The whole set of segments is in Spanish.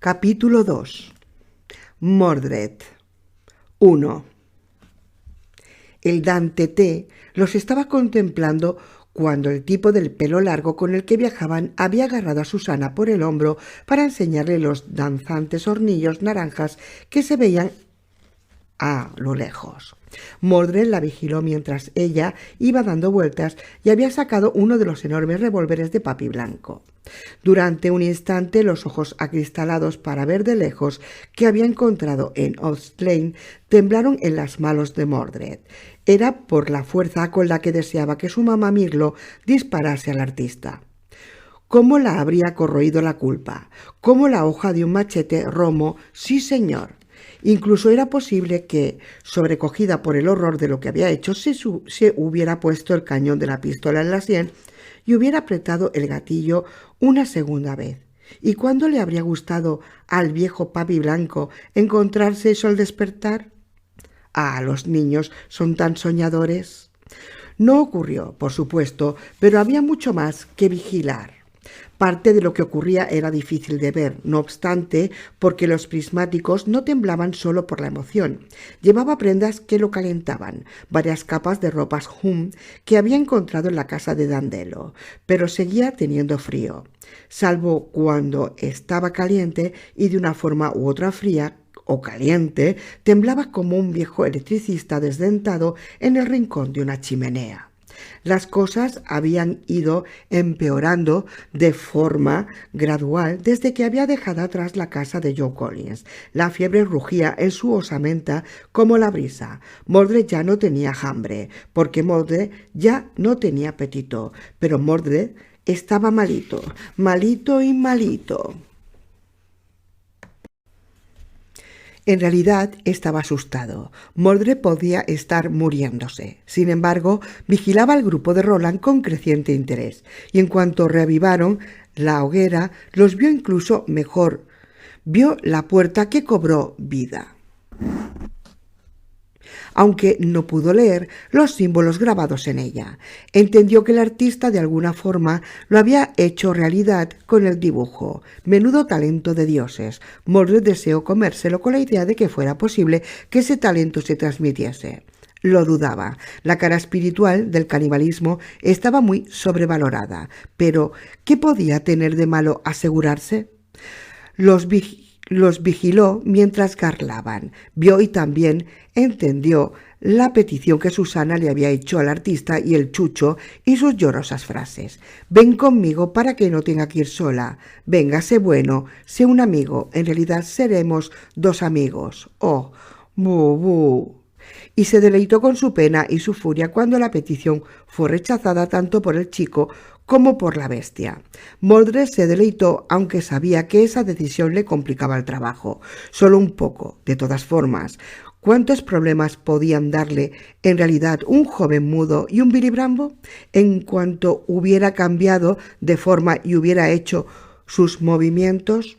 Capítulo 2. Mordred. 1. El Dante T los estaba contemplando cuando el tipo del pelo largo con el que viajaban había agarrado a Susana por el hombro para enseñarle los danzantes hornillos naranjas que se veían a lo lejos. Mordred la vigiló mientras ella iba dando vueltas y había sacado uno de los enormes revólveres de papi blanco. Durante un instante los ojos acristalados para ver de lejos que había encontrado en Ostlane temblaron en las manos de Mordred. Era por la fuerza con la que deseaba que su mamá Mirlo disparase al artista. ¿Cómo la habría corroído la culpa? ¿Cómo la hoja de un machete romo? Sí, señor. Incluso era posible que, sobrecogida por el horror de lo que había hecho, se hubiera puesto el cañón de la pistola en la sien y hubiera apretado el gatillo una segunda vez. ¿Y cuándo le habría gustado al viejo papi blanco encontrarse eso al despertar? Los niños son tan soñadores. No ocurrió, por supuesto, pero había mucho más que vigilar. Parte de lo que ocurría era difícil de ver, no obstante, porque los prismáticos no temblaban solo por la emoción. Llevaba prendas que lo calentaban, varias capas de ropas hum que había encontrado en la casa de Dandelo, pero seguía teniendo frío. Salvo cuando estaba caliente y de una forma u otra fría o caliente, temblaba como un viejo electricista desdentado en el rincón de una chimenea. Las cosas habían ido empeorando de forma gradual desde que había dejado atrás la casa de Joe Collins. La fiebre rugía en su osamenta como la brisa. Mordred ya no tenía hambre, porque Mordred ya no tenía apetito, pero Mordred estaba malito, malito y malito. En realidad estaba asustado. Mordred podía estar muriéndose. Sin embargo, vigilaba al grupo de Roland con creciente interés, y en cuanto reavivaron la hoguera, los vio incluso mejor. Vio la puerta que cobró vida, aunque no pudo leer los símbolos grabados en ella. Entendió que el artista de alguna forma lo había hecho realidad con el dibujo. Menudo talento de dioses. Mordred deseó comérselo con la idea de que fuera posible que ese talento se transmitiese. Lo dudaba. La cara espiritual del canibalismo estaba muy sobrevalorada. Pero, ¿qué podía tener de malo asegurarse? Los vigiló mientras garlaban. Vio y también entendió la petición que Susana le había hecho al artista y el chucho y sus llorosas frases. «Ven conmigo para que no tenga que ir sola. Venga, sé bueno, sé un amigo. En realidad seremos dos amigos. Oh, bu, bu». Y se deleitó con su pena y su furia cuando la petición fue rechazada tanto por el chico como por la bestia. Mordred se deleitó, aunque sabía que esa decisión le complicaba el trabajo. Solo un poco, de todas formas. ¿Cuántos problemas podían darle en realidad un joven mudo y un biribrambo? En cuanto hubiera cambiado de forma y hubiera hecho sus movimientos.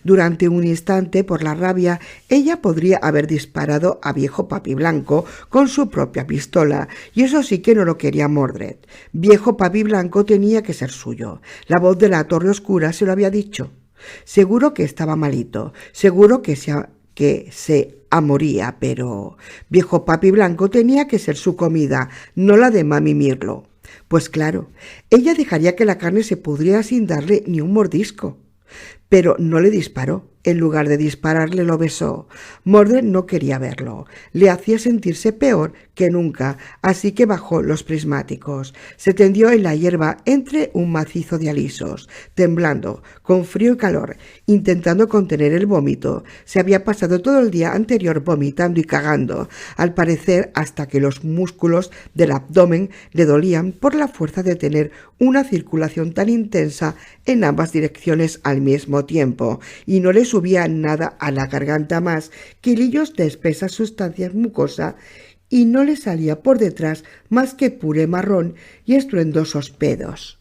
Durante un instante, por la rabia, ella podría haber disparado a viejo papi blanco con su propia pistola, y eso sí que no lo quería Mordred. Viejo papi blanco tenía que ser suyo. La voz de la torre oscura se lo había dicho. Seguro que estaba malito, seguro que se amoría, pero viejo papi blanco tenía que ser su comida, no la de mami Mirlo. Pues claro, ella dejaría que la carne se pudriera sin darle ni un mordisco. Pero no le disparó. En lugar de dispararle, lo besó. Mordred no quería verlo. Le hacía sentirse peor que nunca, así que bajó los prismáticos. Se tendió en la hierba entre un macizo de alisos, temblando, con frío y calor, intentando contener el vómito. Se había pasado todo el día anterior vomitando y cagando, al parecer hasta que los músculos del abdomen le dolían por la fuerza de tener una circulación tan intensa en ambas direcciones al mismo tiempo, y no le subía nada a la garganta más que hilillos de espesas sustancias mucosas, y no le salía por detrás más que puré marrón y estruendosos pedos.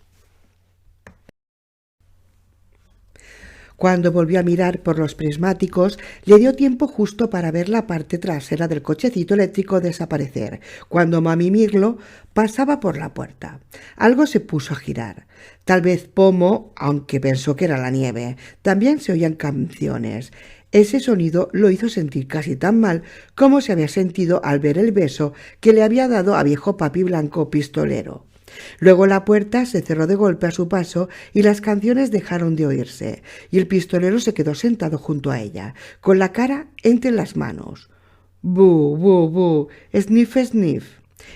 Cuando volvió a mirar por los prismáticos, le dio tiempo justo para ver la parte trasera del cochecito eléctrico desaparecer, cuando Mami Mirlo pasaba por la puerta. Algo se puso a girar. Tal vez pomo, aunque pensó que era la nieve. También se oían canciones. Ese sonido lo hizo sentir casi tan mal como se había sentido al ver el beso que le había dado a viejo Papi Blanco pistolero. Luego la puerta se cerró de golpe a su paso y las canciones dejaron de oírse, y el pistolero se quedó sentado junto a ella, con la cara entre las manos. «Bu, bu, bu, sniff, sniff».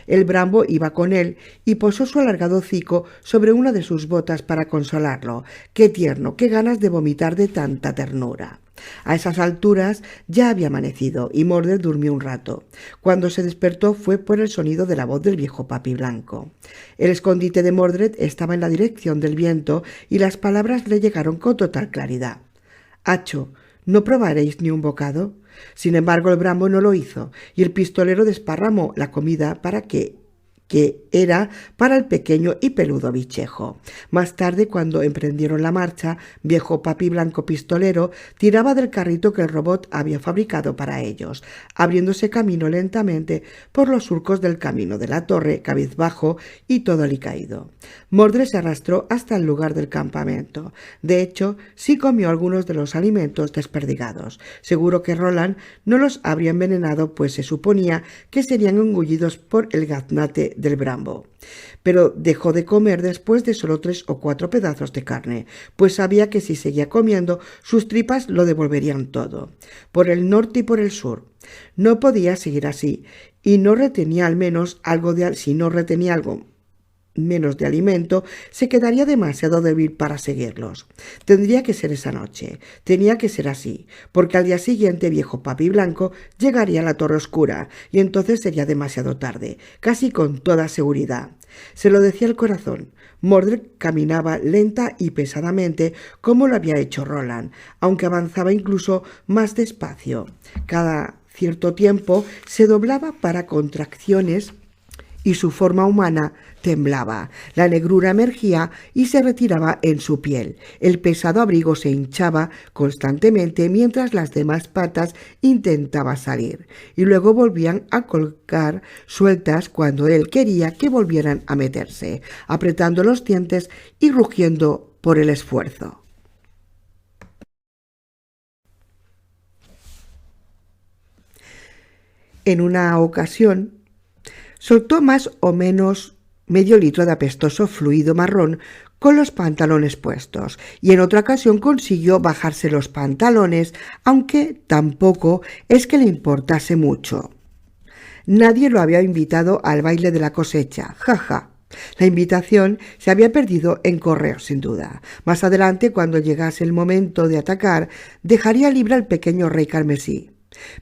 El Brambo iba con él y posó su alargado hocico sobre una de sus botas para consolarlo. ¡Qué tierno! ¡Qué ganas de vomitar de tanta ternura! A esas alturas ya había amanecido y Mordred durmió un rato. Cuando se despertó fue por el sonido de la voz del viejo Papi Blanco. El escondite de Mordred estaba en la dirección del viento y las palabras le llegaron con total claridad. «Acho, ¿no probaréis ni un bocado?». Sin embargo, el Brambo no lo hizo y el pistolero desparramó la comida que era para el pequeño y peludo bichejo. Más tarde, cuando emprendieron la marcha, viejo Papi Blanco pistolero tiraba del carrito que el robot había fabricado para ellos, abriéndose camino lentamente por los surcos del camino de la torre, cabizbajo y todo alicaído. Mordred se arrastró hasta el lugar del campamento. De hecho, sí comió algunos de los alimentos desperdigados. Seguro que Roland no los habría envenenado, pues se suponía que serían engullidos por el gaznate del Brambo. Pero dejó de comer después de solo 3 o 4 pedazos de carne, pues sabía que si seguía comiendo, sus tripas lo devolverían todo, por el norte y por el sur. No podía seguir así, y no retenía al menos algo de si no retenía algo menos de alimento, se quedaría demasiado débil para seguirlos. Tendría que ser esa noche, tenía que ser así, porque al día siguiente viejo Papi Blanco llegaría a la Torre Oscura, y entonces sería demasiado tarde, casi con toda seguridad. Se lo decía el corazón. Mordred caminaba lenta y pesadamente como lo había hecho Roland, aunque avanzaba incluso más despacio. Cada cierto tiempo se doblaba para contracciones y su forma humana temblaba. La negrura emergía y se retiraba en su piel. El pesado abrigo se hinchaba constantemente mientras las demás patas intentaban salir, y luego volvían a colgar sueltas cuando él quería que volvieran a meterse, apretando los dientes y rugiendo por el esfuerzo. En una ocasión, soltó más o menos medio litro de apestoso fluido marrón con los pantalones puestos, y en otra ocasión consiguió bajarse los pantalones, aunque tampoco es que le importase mucho. Nadie lo había invitado al baile de la cosecha, jaja. La invitación se había perdido en correo, sin duda. Más adelante, cuando llegase el momento de atacar, dejaría libre al pequeño rey carmesí.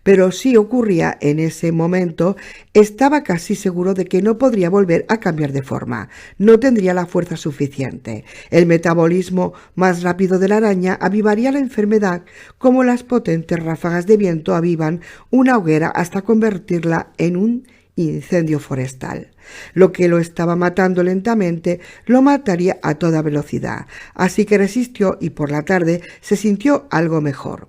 Pero si ocurría en ese momento, estaba casi seguro de que no podría volver a cambiar de forma. No tendría la fuerza suficiente. El metabolismo más rápido de la araña avivaría la enfermedad como las potentes ráfagas de viento avivan una hoguera hasta convertirla en un incendio forestal. Lo que lo estaba matando lentamente lo mataría a toda velocidad. Así que resistió y por la tarde se sintió algo mejor.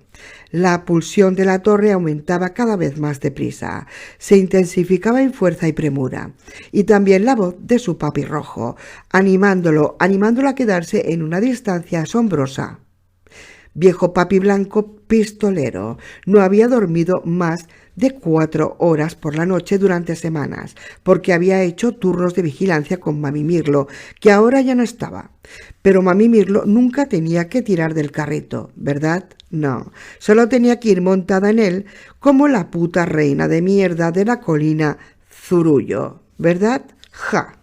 La pulsión de la torre aumentaba cada vez más deprisa, se intensificaba en fuerza y premura, y también la voz de su papi rojo, animándolo a quedarse en una distancia asombrosa. Viejo Papi Blanco pistolero no había dormido más de 4 horas por la noche durante semanas, porque había hecho turnos de vigilancia con Mami Mirlo, que ahora ya no estaba. Pero Mami Mirlo nunca tenía que tirar del carrito, ¿verdad? No, solo tenía que ir montada en él como la puta reina de mierda de la colina Zurullo, ¿verdad? ¡Ja!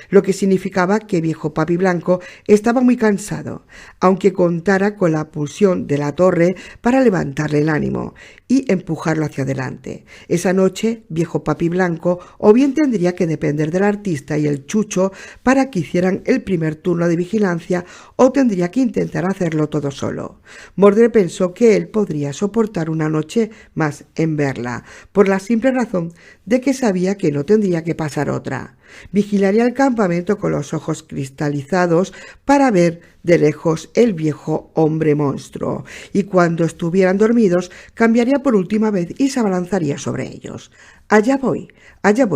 Lo que significaba que viejo Papi Blanco estaba muy cansado, aunque contara con la pulsión de la torre para levantarle el ánimo y empujarlo hacia adelante. Esa noche, viejo Papi Blanco o bien tendría que depender del artista y el chucho para que hicieran el primer turno de vigilancia, o tendría que intentar hacerlo todo solo. Mordred pensó que él podría soportar una noche más en verla, por la simple razón de que sabía que no tendría que pasar otra. Vigilaría el campamento con los ojos cristalizados para ver de lejos el viejo hombre monstruo, y cuando estuvieran dormidos cambiaría por última vez y se abalanzaría sobre ellos. Allá voy,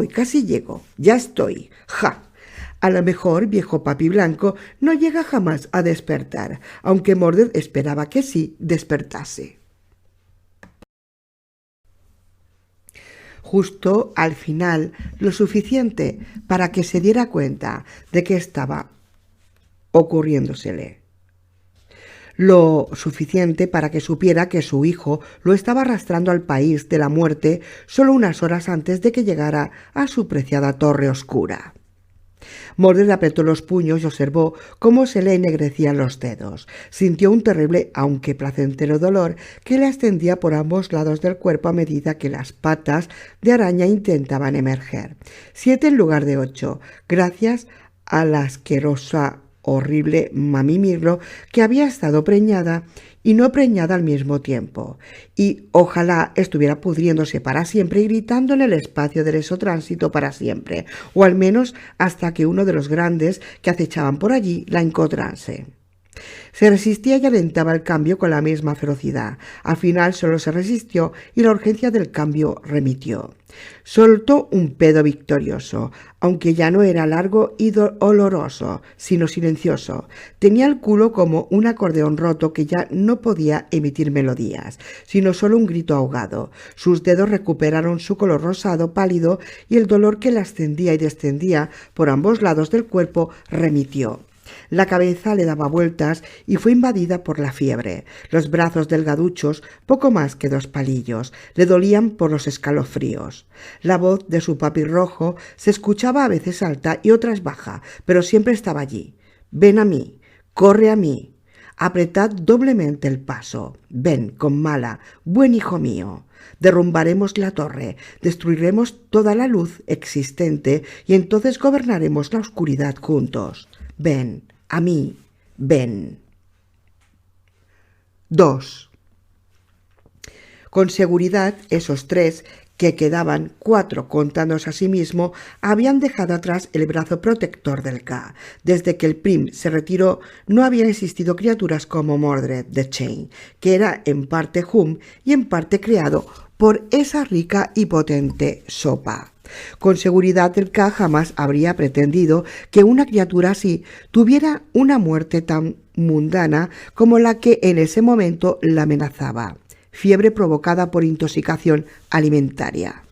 casi llego, ya estoy. ¡Ja! A lo mejor viejo Papi Blanco no llega jamás a despertar, aunque Mordred esperaba que sí despertase. Justo al final, lo suficiente para que se diera cuenta de que estaba ocurriéndosele. Lo suficiente para que supiera que su hijo lo estaba arrastrando al país de la muerte solo unas horas antes de que llegara a su preciada torre oscura. Mordred apretó los puños y observó cómo se le ennegrecían los dedos. Sintió un terrible, aunque placentero dolor que le ascendía por ambos lados del cuerpo a medida que las patas de araña intentaban emerger. 7 en lugar de 8, gracias a la asquerosa, horrible Mami Mirlo, que había estado preñada y no preñada al mismo tiempo, y ojalá estuviera pudriéndose para siempre y gritando en el espacio del exotránsito para siempre, o al menos hasta que uno de los grandes que acechaban por allí la encontrase. Se resistía y alentaba el cambio con la misma ferocidad. Al final solo se resistió y la urgencia del cambio remitió. Soltó un pedo victorioso, aunque ya no era largo y oloroso, sino silencioso. Tenía el culo como un acordeón roto que ya no podía emitir melodías, sino solo un grito ahogado. Sus dedos recuperaron su color rosado pálido y el dolor que le ascendía y descendía por ambos lados del cuerpo remitió. La cabeza le daba vueltas y fue invadida por la fiebre. Los brazos delgaduchos, poco más que 2 palillos, le dolían por los escalofríos. La voz de su papi rojo se escuchaba a veces alta y otras baja, pero siempre estaba allí. «Ven a mí, corre a mí, apretad doblemente el paso. Ven, con mala, buen hijo mío». Derrumbaremos la torre, destruiremos toda la luz existente y entonces gobernaremos la oscuridad juntos. Ven, a mí, ven. 2. Con seguridad, esos 3, que quedaban 4 contándose a sí mismo, habían dejado atrás el brazo protector del K. Desde que el Prim se retiró, no habían existido criaturas como Mordred the Chain, que era en parte Hum y en parte creado por esa rica y potente sopa. Con seguridad el K jamás habría pretendido que una criatura así tuviera una muerte tan mundana como la que en ese momento la amenazaba: fiebre provocada por intoxicación alimentaria.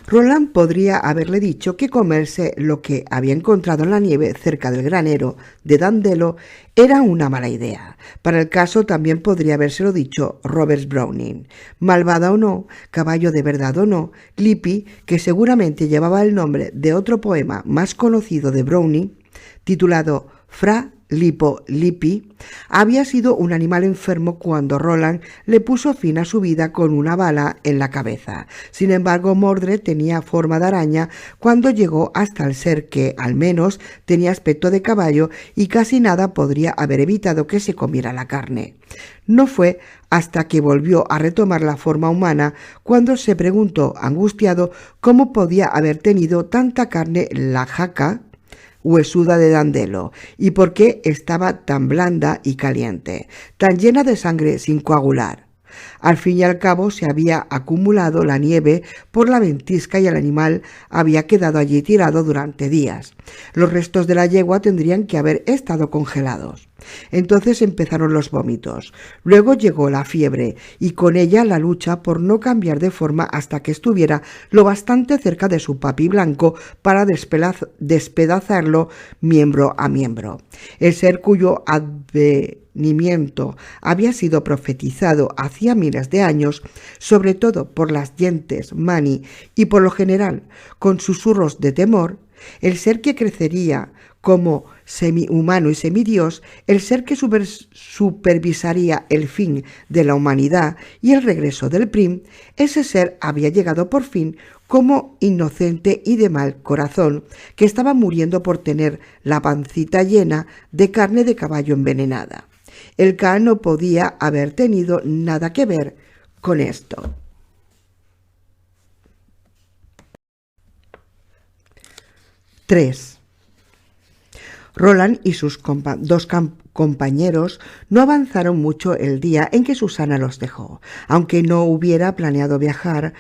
Roland podría haberle dicho que comerse lo que había encontrado en la nieve cerca del granero de Dandelo era una mala idea. Para el caso también podría habérselo dicho Roberts Browning. Malvada o no, caballo de verdad o no, Lippy, que seguramente llevaba el nombre de otro poema más conocido de Browning, titulado Fra Lippo Lippi, había sido un animal enfermo cuando Roland le puso fin a su vida con una bala en la cabeza. Sin embargo, Mordred tenía forma de araña cuando llegó hasta el ser que, al menos, tenía aspecto de caballo y casi nada podría haber evitado que se comiera la carne. No fue hasta que volvió a retomar la forma humana cuando se preguntó, angustiado, cómo podía haber tenido tanta carne la jaca huesuda de Dandelo, y por qué estaba tan blanda y caliente, tan llena de sangre sin coagular. Al fin y al cabo se había acumulado la nieve por la ventisca y el animal había quedado allí tirado durante días. Los restos de la yegua tendrían que haber estado congelados. Entonces empezaron los vómitos. Luego llegó la fiebre y con ella la lucha por no cambiar de forma hasta que estuviera lo bastante cerca de su papi blanco para despedazarlo miembro a miembro. El ser cuyo advenimiento había sido profetizado hacía miles de años, sobre todo por las gentes Mani y por lo general con susurros de temor, el ser que crecería como semi-humano y semidios, el ser que supervisaría el fin de la humanidad y el regreso del Prim, ese ser había llegado por fin como inocente y de mal corazón, que estaba muriendo por tener la pancita llena de carne de caballo envenenada. El K no podía haber tenido nada que ver con esto. 3. Roland y sus dos compañeros no avanzaron mucho el día en que Susana los dejó. Aunque no hubiera planeado viajar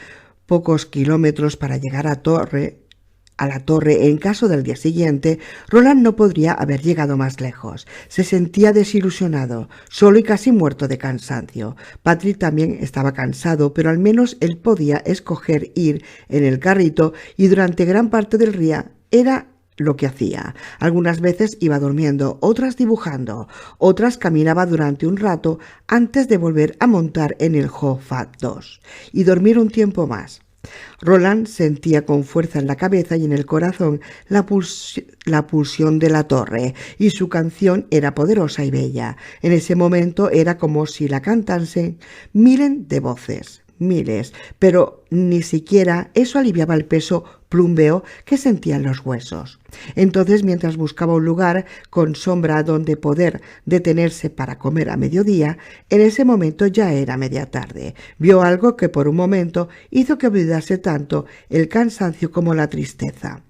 pocos kilómetros para llegar a la torre en caso del día siguiente, Roland no podría haber llegado más lejos. Se sentía desilusionado, solo y casi muerto de cansancio. Patrick también estaba cansado, pero al menos él podía escoger ir en el carrito y durante gran parte del día era lo que hacía. Algunas veces iba durmiendo, otras dibujando, otras caminaba durante un rato antes de volver a montar en el Ho-Fat 2 y dormir un tiempo más. Roland sentía con fuerza en la cabeza y en el corazón la pulsión de la torre, y su canción era poderosa y bella. En ese momento era como si la cantasen miles de voces, pero ni siquiera eso aliviaba el peso plumbeo que sentía en los huesos. Entonces, mientras buscaba un lugar con sombra donde poder detenerse para comer a mediodía, en ese momento ya era media tarde. Vio algo que por un momento hizo que olvidase tanto el cansancio como la tristeza.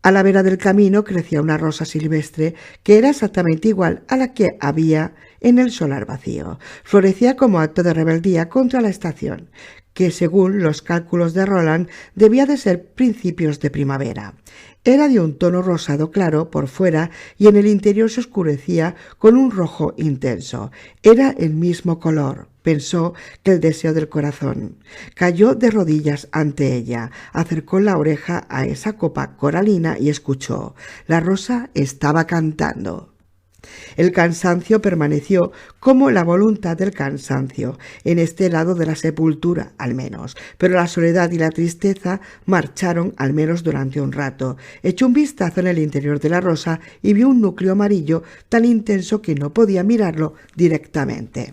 A la vera del camino crecía una rosa silvestre que era exactamente igual a la que había en el solar vacío. Florecía como acto de rebeldía contra la estación, que según los cálculos de Roland debía de ser principios de primavera. Era de un tono rosado claro por fuera y en el interior se oscurecía con un rojo intenso. Era el mismo color, pensó, que el deseo del corazón. Cayó de rodillas ante ella, acercó la oreja a esa copa coralina y escuchó. La rosa estaba cantando. El cansancio permaneció como la voluntad del cansancio, en este lado de la sepultura al menos, pero la soledad y la tristeza marcharon al menos durante un rato. Echó un vistazo en el interior de la rosa y vio un núcleo amarillo tan intenso que no podía mirarlo directamente.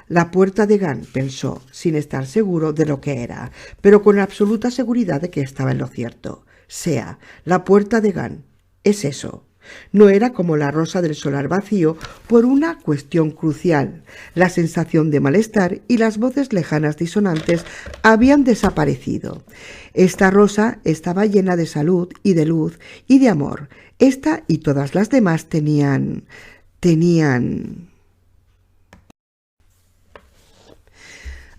La puerta de Gan, pensó, sin estar seguro de lo que era, pero con absoluta seguridad de que estaba en lo cierto. Sea, la puerta de Gan, es eso. No era como la rosa del solar vacío por una cuestión crucial. La sensación de malestar y las voces lejanas disonantes habían desaparecido. Esta rosa estaba llena de salud y de luz y de amor. Esta y todas las demás tenían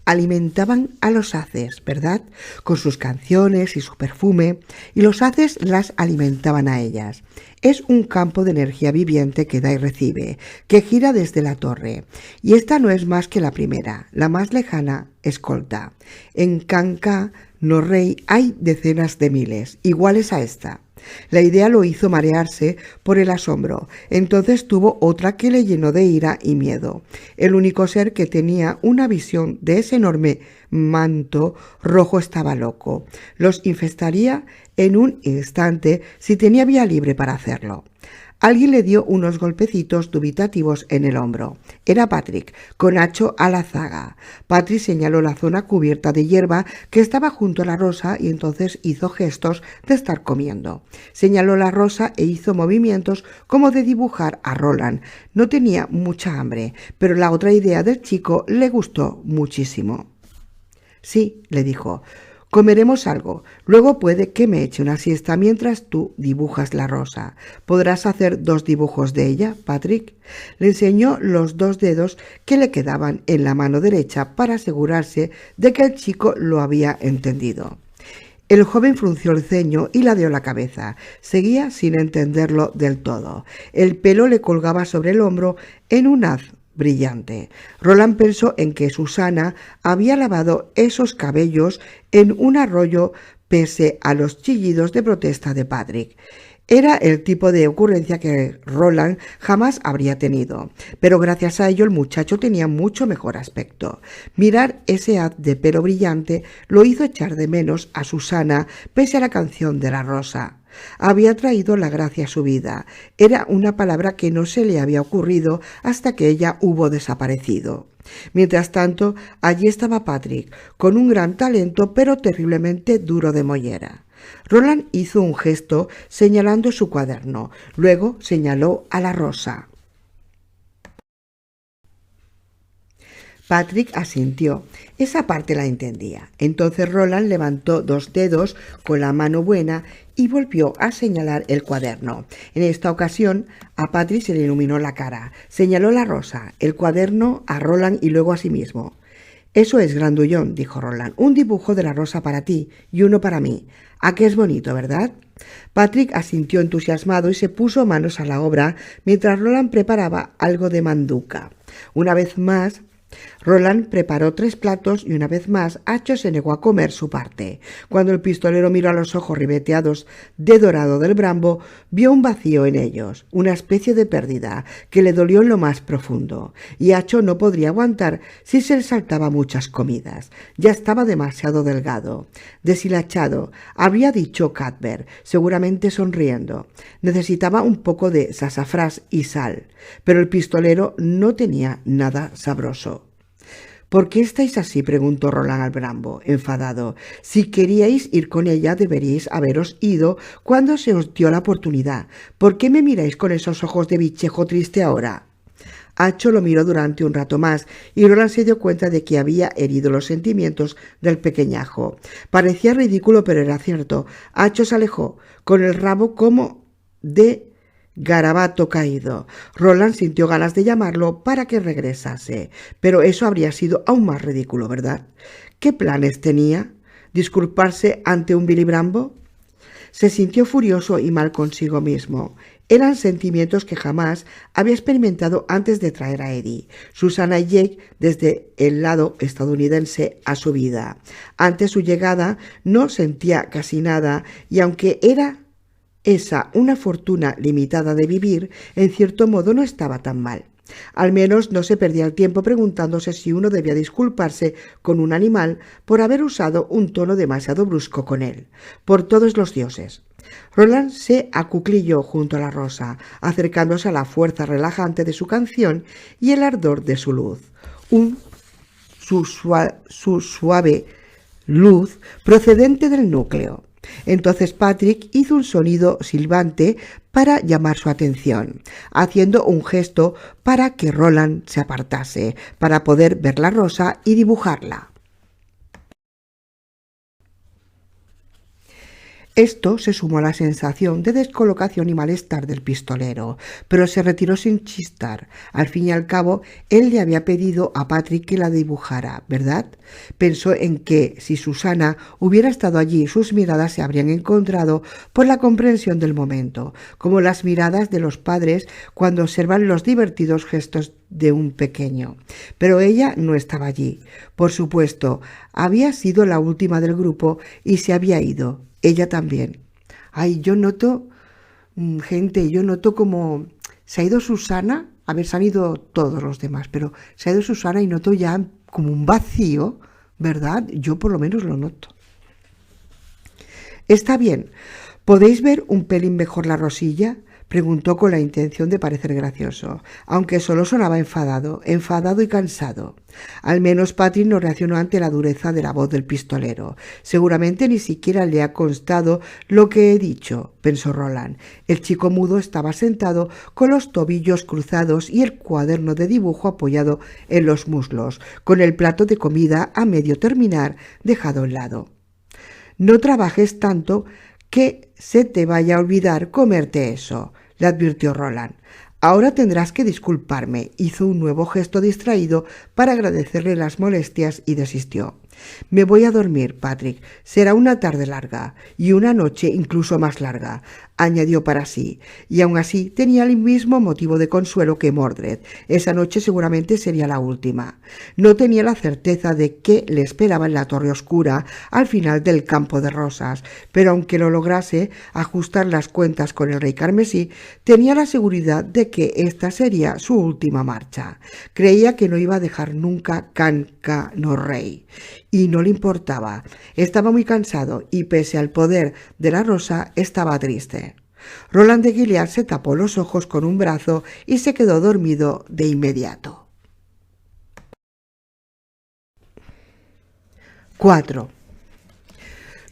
alimentaban a los haces, ¿verdad? Con sus canciones y su perfume, y los haces las alimentaban a ellas. Es un campo de energía viviente que da y recibe, que gira desde la torre, y esta no es más que la primera, la más lejana escolta. En Kanka, no rey, hay decenas de miles, iguales a esta. La idea lo hizo marearse por el asombro. Entonces tuvo otra que le llenó de ira y miedo. El único ser que tenía una visión de ese enorme manto rojo estaba loco. Los infestaría en un instante si tenía vía libre para hacerlo. Alguien le dio unos golpecitos dubitativos en el hombro. Era Patrick, con hacho a la zaga. Patrick señaló la zona cubierta de hierba que estaba junto a la rosa y entonces hizo gestos de estar comiendo. Señaló la rosa e hizo movimientos como de dibujar a Roland. No tenía mucha hambre, pero la otra idea del chico le gustó muchísimo. Sí, le dijo. Comeremos algo. Luego puede que me eche una siesta mientras tú dibujas la rosa. ¿Podrás hacer 2 dibujos de ella, Patrick? Le enseñó los 2 dedos que le quedaban en la mano derecha para asegurarse de que el chico lo había entendido. El joven frunció el ceño y ladeó la cabeza. Seguía sin entenderlo del todo. El pelo le colgaba sobre el hombro en un haz brillante. Roland pensó en que Susana había lavado esos cabellos en un arroyo pese a los chillidos de protesta de Patrick. Era el tipo de ocurrencia que Roland jamás habría tenido, pero gracias a ello el muchacho tenía mucho mejor aspecto. Mirar ese haz de pelo brillante lo hizo echar de menos a Susana pese a la canción de la rosa. Había traído la gracia a su vida. Era una palabra que no se le había ocurrido hasta que ella hubo desaparecido. Mientras tanto, allí estaba Patrick, con un gran talento pero terriblemente duro de mollera. Roland hizo un gesto señalando su cuaderno. Luego señaló a la rosa. Patrick asintió. Esa parte la entendía. Entonces Roland levantó 2 dedos con la mano buena y volvió a señalar el cuaderno. En esta ocasión a Patrick se le iluminó la cara. Señaló la rosa, el cuaderno, a Roland y luego a sí mismo. «Eso es, grandullón», dijo Roland. «Un dibujo de la rosa para ti y uno para mí. ¿A qué es bonito, verdad?» Patrick asintió entusiasmado y se puso manos a la obra mientras Roland preparaba algo de manduca. Una vez más, Roland preparó 3 platos y una vez más Acho se negó a comer su parte. Cuando el pistolero miró a los ojos ribeteados de dorado del Brambo, vio un vacío en ellos, una especie de pérdida que le dolió en lo más profundo. Y Acho no podría aguantar si se le saltaba muchas comidas. Ya estaba demasiado delgado, deshilachado, habría dicho Cuthbert, seguramente sonriendo. Necesitaba un poco de sasafrás y sal, pero el pistolero no tenía nada sabroso. «¿Por qué estáis así?», preguntó Roland al Brambo, enfadado. «Si queríais ir con ella, deberíais haberos ido cuando se os dio la oportunidad. ¿Por qué me miráis con esos ojos de bichejo triste ahora?» Acho lo miró durante un rato más y Roland se dio cuenta de que había herido los sentimientos del pequeñajo. Parecía ridículo, pero era cierto. Acho se alejó, con el rabo como de garabato caído. Roland sintió ganas de llamarlo para que regresase, pero eso habría sido aún más ridículo, ¿verdad? ¿Qué planes tenía? ¿Disculparse ante un Billy Brambo? Se sintió furioso y mal consigo mismo. Eran sentimientos que jamás había experimentado antes de traer a Eddie, Susana y Jake desde el lado estadounidense a su vida. Antes su llegada no sentía casi nada y aunque era esa una fortuna limitada de vivir, en cierto modo no estaba tan mal. Al menos no se perdía el tiempo preguntándose si uno debía disculparse con un animal por haber usado un tono demasiado brusco con él. Por todos los dioses. Roland se acuclilló junto a la rosa, acercándose a la fuerza relajante de su canción y el ardor de su luz. Su suave luz procedente del núcleo. Entonces Patrick hizo un sonido silbante para llamar su atención, haciendo un gesto para que Roland se apartase, para poder ver la rosa y dibujarla. Esto se sumó a la sensación de descolocación y malestar del pistolero, pero se retiró sin chistar. Al fin y al cabo, él le había pedido a Patrick que la dibujara, ¿verdad? Pensó en que, si Susana hubiera estado allí, sus miradas se habrían encontrado por la comprensión del momento, como las miradas de los padres cuando observan los divertidos gestos de un pequeño. Pero ella no estaba allí. Por supuesto, había sido la última del grupo y se había ido. Ella también. Ay, yo noto, yo noto como se ha ido Susana. A ver, se han ido todos los demás, pero se ha ido Susana y noto ya como un vacío, ¿verdad? Yo por lo menos lo noto. Está bien. ¿Podéis ver un pelín mejor la rosilla?, preguntó con la intención de parecer gracioso, aunque solo sonaba enfadado y cansado. Al menos Patrick no reaccionó ante la dureza de la voz del pistolero. Seguramente ni siquiera le ha constado lo que he dicho, pensó Roland. El chico mudo estaba sentado con los tobillos cruzados y el cuaderno de dibujo apoyado en los muslos, con el plato de comida a medio terminar dejado a un lado. «No trabajes tanto que se te vaya a olvidar comerte eso», le advirtió Roland. «Ahora tendrás que disculparme». Hizo un nuevo gesto distraído para agradecerle las molestias y desistió. «Me voy a dormir, Patrick. Será una tarde larga y una noche incluso más larga», añadió para sí, y aun así tenía el mismo motivo de consuelo que Mordred. Esa noche seguramente sería la última. No tenía la certeza de qué le esperaba en la torre oscura al final del campo de rosas, pero aunque lo lograse ajustar las cuentas con el rey carmesí, tenía la seguridad de que esta sería su última marcha. Creía que no iba a dejar nunca Can-Ca-No-Rey. Y no le importaba. Estaba muy cansado y pese al poder de la rosa estaba triste. Roland de Gilead se tapó los ojos con un brazo y se quedó dormido de inmediato. 4.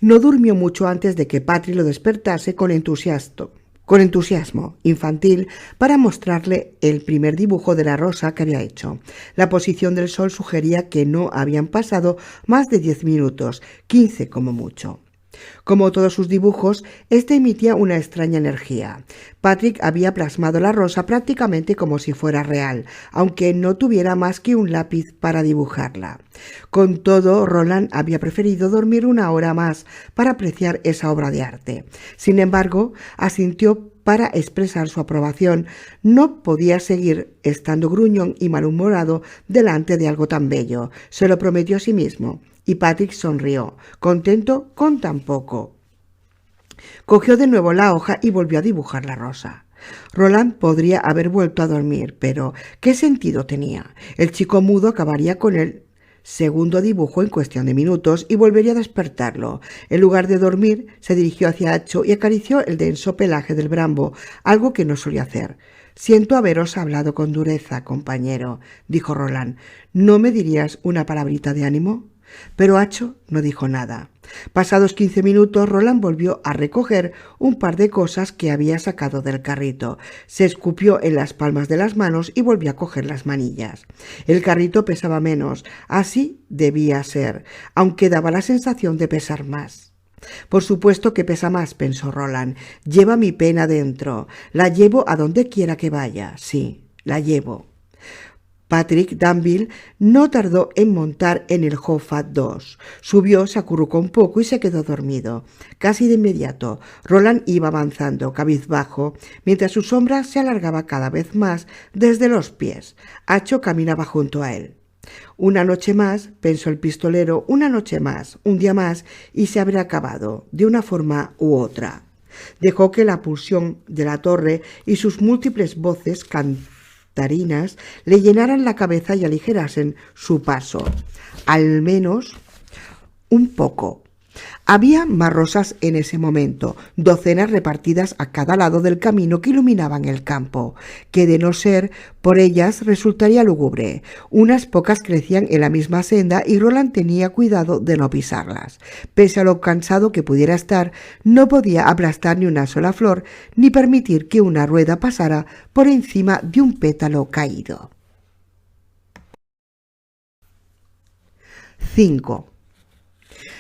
No durmió mucho antes de que Patrick lo despertase con entusiasmo. con entusiasmo infantil para mostrarle el primer dibujo de la rosa que había hecho. La posición del sol sugería que no habían pasado más de 10 minutos, 15 como mucho. Como todos sus dibujos, este emitía una extraña energía. Patrick había plasmado la rosa prácticamente como si fuera real, aunque no tuviera más que un lápiz para dibujarla. Con todo, Roland había preferido dormir una hora más para apreciar esa obra de arte. Sin embargo, asintió para expresar su aprobación. No podía seguir estando gruñón y malhumorado delante de algo tan bello. Se lo prometió a sí mismo. Y Patrick sonrió, contento con tan poco. Cogió de nuevo la hoja y volvió a dibujar la rosa. Roland podría haber vuelto a dormir, pero ¿qué sentido tenía? El chico mudo acabaría con el segundo dibujo en cuestión de minutos y volvería a despertarlo. En lugar de dormir, se dirigió hacia Acho y acarició el denso pelaje del brambo, algo que no solía hacer. «Siento haberos hablado con dureza, compañero», dijo Roland. «¿No me dirías una palabrita de ánimo?» Pero Acho no dijo nada. Pasados 15 minutos, Roland volvió a recoger un par de cosas que había sacado del carrito. Se escupió en las palmas de las manos y volvió a coger las manillas. El carrito pesaba menos, así debía ser, aunque daba la sensación de pesar más. «Por supuesto que pesa más», pensó Roland. «Lleva mi pena dentro. La llevo a donde quiera que vaya. Sí, la llevo». Patrick Danville no tardó en montar en el Hofat 2. Subió, se acurrucó un poco y se quedó dormido. Casi de inmediato, Roland iba avanzando, cabizbajo, mientras su sombra se alargaba cada vez más desde los pies. Acho caminaba junto a él. «Una noche más», pensó el pistolero, «una noche más, un día más, y se habrá acabado, de una forma u otra». Dejó que la pulsión de la torre y sus múltiples voces cantarinas le llenaran la cabeza y aligerasen su paso, al menos un poco. Había más rosas en ese momento, docenas repartidas a cada lado del camino que iluminaban el campo, que de no ser por ellas resultaría lúgubre. Unas pocas crecían en la misma senda y Roland tenía cuidado de no pisarlas. Pese a lo cansado que pudiera estar, no podía aplastar ni una sola flor, ni permitir que una rueda pasara por encima de un pétalo caído. 5.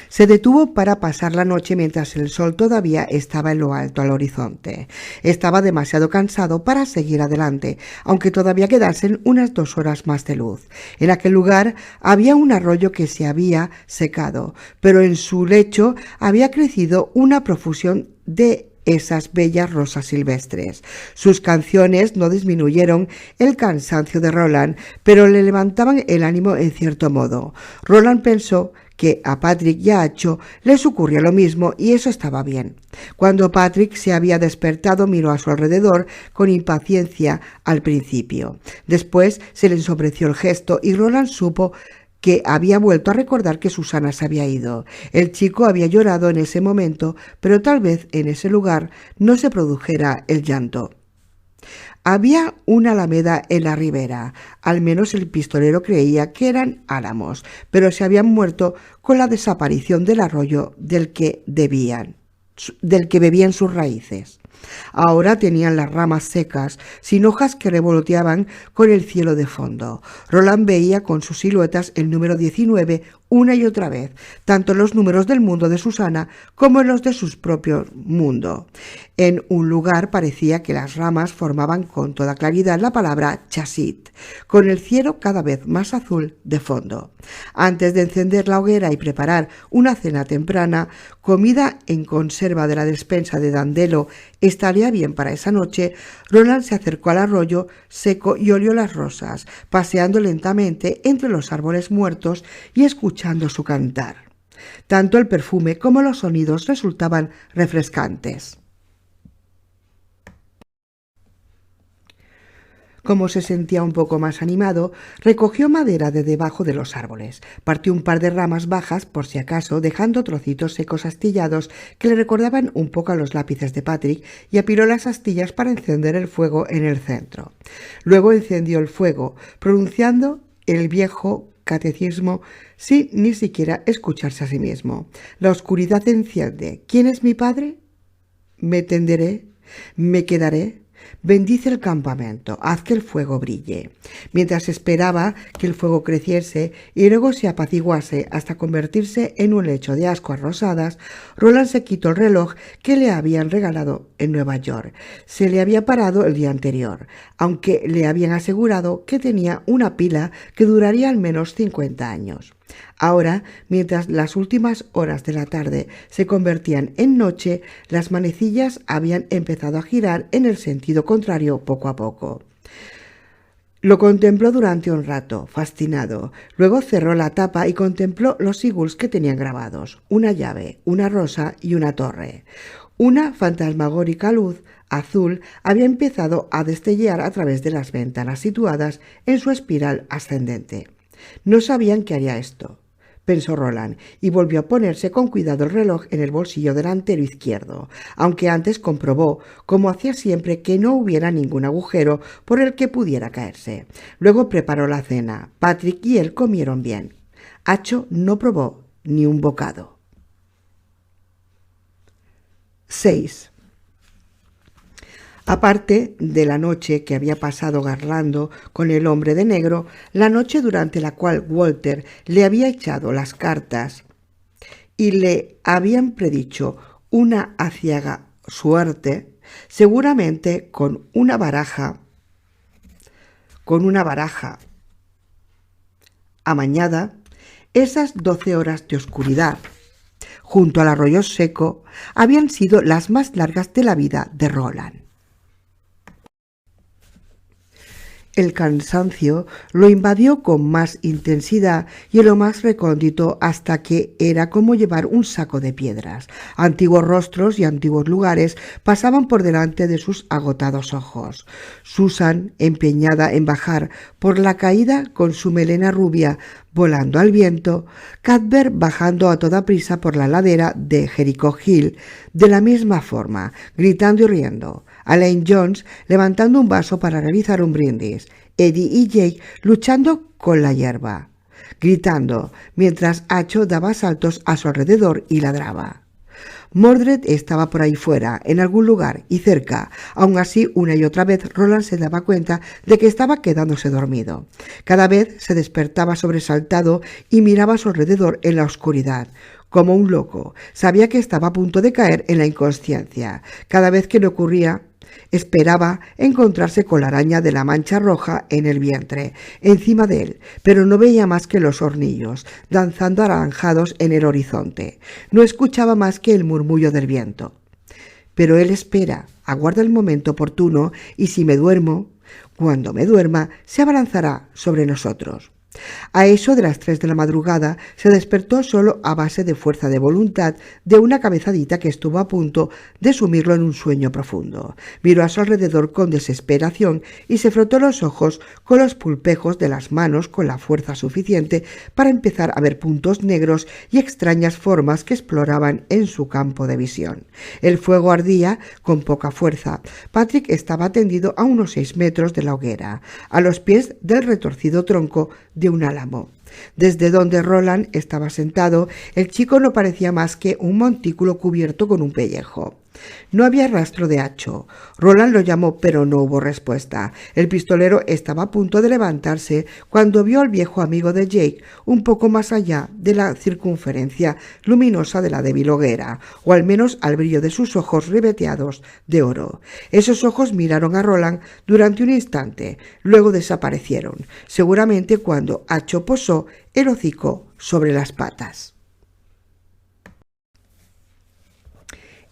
Se detuvo para pasar la noche mientras el sol todavía estaba en lo alto al horizonte. Estaba demasiado cansado para seguir adelante, aunque todavía quedasen unas 2 horas más de luz. En aquel lugar había un arroyo que se había secado, pero en su lecho había crecido una profusión de esas bellas rosas silvestres. Sus canciones no disminuyeron el cansancio de Roland, pero le levantaban el ánimo en cierto modo. Roland pensó que a Patrick y a Acho les ocurría lo mismo y eso estaba bien. Cuando Patrick se había despertado, miró a su alrededor con impaciencia al principio. Después se le ensombreció el gesto y Roland supo que había vuelto a recordar que Susana se había ido. El chico había llorado en ese momento, pero tal vez en ese lugar no se produjera el llanto. Había una alameda en la ribera, al menos el pistolero creía que eran álamos, pero se habían muerto con la desaparición del arroyo del que bebían sus raíces. Ahora tenían las ramas secas, sin hojas que revoloteaban con el cielo de fondo. Roland veía con sus siluetas el número 19 una y otra vez, tanto en los números del mundo de Susana como en los de su propio mundo. En un lugar parecía que las ramas formaban con toda claridad la palabra Chassit, con el cielo cada vez más azul de fondo. Antes de encender la hoguera y preparar una cena temprana, comida en conserva de la despensa de Dandelo estaría bien para esa noche, Roland se acercó al arroyo seco y olió las rosas, paseando lentamente entre los árboles muertos y escuchando su cantar. Tanto el perfume como los sonidos resultaban refrescantes. Como se sentía un poco más animado, recogió madera de debajo de los árboles, partió un par de ramas bajas por si acaso, dejando trocitos secos astillados que le recordaban un poco a los lápices de Patrick, y apiló las astillas para encender el fuego en el centro. Luego encendió el fuego, pronunciando el viejo catecismo sin ni siquiera escucharse a sí mismo. La oscuridad enciende. ¿Quién es mi padre? Me tenderé. Me quedaré. Bendice el campamento, haz que el fuego brille. Mientras esperaba que el fuego creciese y luego se apaciguase hasta convertirse en un lecho de ascuas rosadas, Roland se quitó el reloj que le habían regalado en Nueva York. Se le había parado el día anterior, aunque le habían asegurado que tenía una pila que duraría al menos 50 años. Ahora, mientras las últimas horas de la tarde se convertían en noche, las manecillas habían empezado a girar en el sentido contrario poco a poco. Lo contempló durante un rato, fascinado. Luego cerró la tapa y contempló los sigils que tenían grabados: una llave, una rosa y una torre. Una fantasmagórica luz azul había empezado a destellar a través de las ventanas situadas en su espiral ascendente. No sabían qué haría esto, pensó Roland, y volvió a ponerse con cuidado el reloj en el bolsillo delantero izquierdo, aunque antes comprobó, como hacía siempre, que no hubiera ningún agujero por el que pudiera caerse. Luego preparó la cena. Patrick y él comieron bien. Acho no probó ni un bocado. 6. Aparte de la noche que había pasado garlando con el hombre de negro, la noche durante la cual Walter le había echado las cartas y le habían predicho una aciaga suerte, seguramente con una baraja amañada, esas 12 horas de oscuridad junto al arroyo seco habían sido las más largas de la vida de Roland. El cansancio lo invadió con más intensidad y en lo más recóndito, hasta que era como llevar un saco de piedras. Antiguos rostros y antiguos lugares pasaban por delante de sus agotados ojos. Susan, empeñada en bajar por la caída con su melena rubia volando al viento, Cuthbert bajando a toda prisa por la ladera de Jericho Hill de la misma forma, gritando y riendo. Elaine Jones levantando un vaso para realizar un brindis. Eddie y Jake luchando con la hierba, gritando, mientras Acho daba saltos a su alrededor y ladraba. Mordred estaba por ahí fuera, en algún lugar y cerca. Aun así, una y otra vez, Roland se daba cuenta de que estaba quedándose dormido. Cada vez se despertaba sobresaltado y miraba a su alrededor en la oscuridad. Como un loco, sabía que estaba a punto de caer en la inconsciencia. Cada vez que le ocurría, esperaba encontrarse con la araña de la mancha roja en el vientre, encima de él, pero no veía más que los hornillos, danzando anaranjados en el horizonte. No escuchaba más que el murmullo del viento. Pero él espera, aguarda el momento oportuno, y si me duermo, cuando me duerma, se abalanzará sobre nosotros. A eso de las 3 de la madrugada se despertó solo a base de fuerza de voluntad de una cabezadita que estuvo a punto de sumirlo en un sueño profundo. Miró a su alrededor con desesperación y se frotó los ojos con los pulpejos de las manos con la fuerza suficiente para empezar a ver puntos negros y extrañas formas que exploraban en su campo de visión. El fuego ardía con poca fuerza. Patrick estaba tendido a unos 6 metros de la hoguera, a los pies del retorcido tronco de un álamo. Desde donde Roland estaba sentado, el chico no parecía más que un montículo cubierto con un pellejo. No había rastro de Acho. Roland lo llamó, pero no hubo respuesta. El pistolero estaba a punto de levantarse cuando vio al viejo amigo de Jake un poco más allá de la circunferencia luminosa de la débil hoguera, o al menos al brillo de sus ojos ribeteados de oro. Esos ojos miraron a Roland durante un instante, luego desaparecieron, seguramente cuando Acho posó el hocico sobre las patas.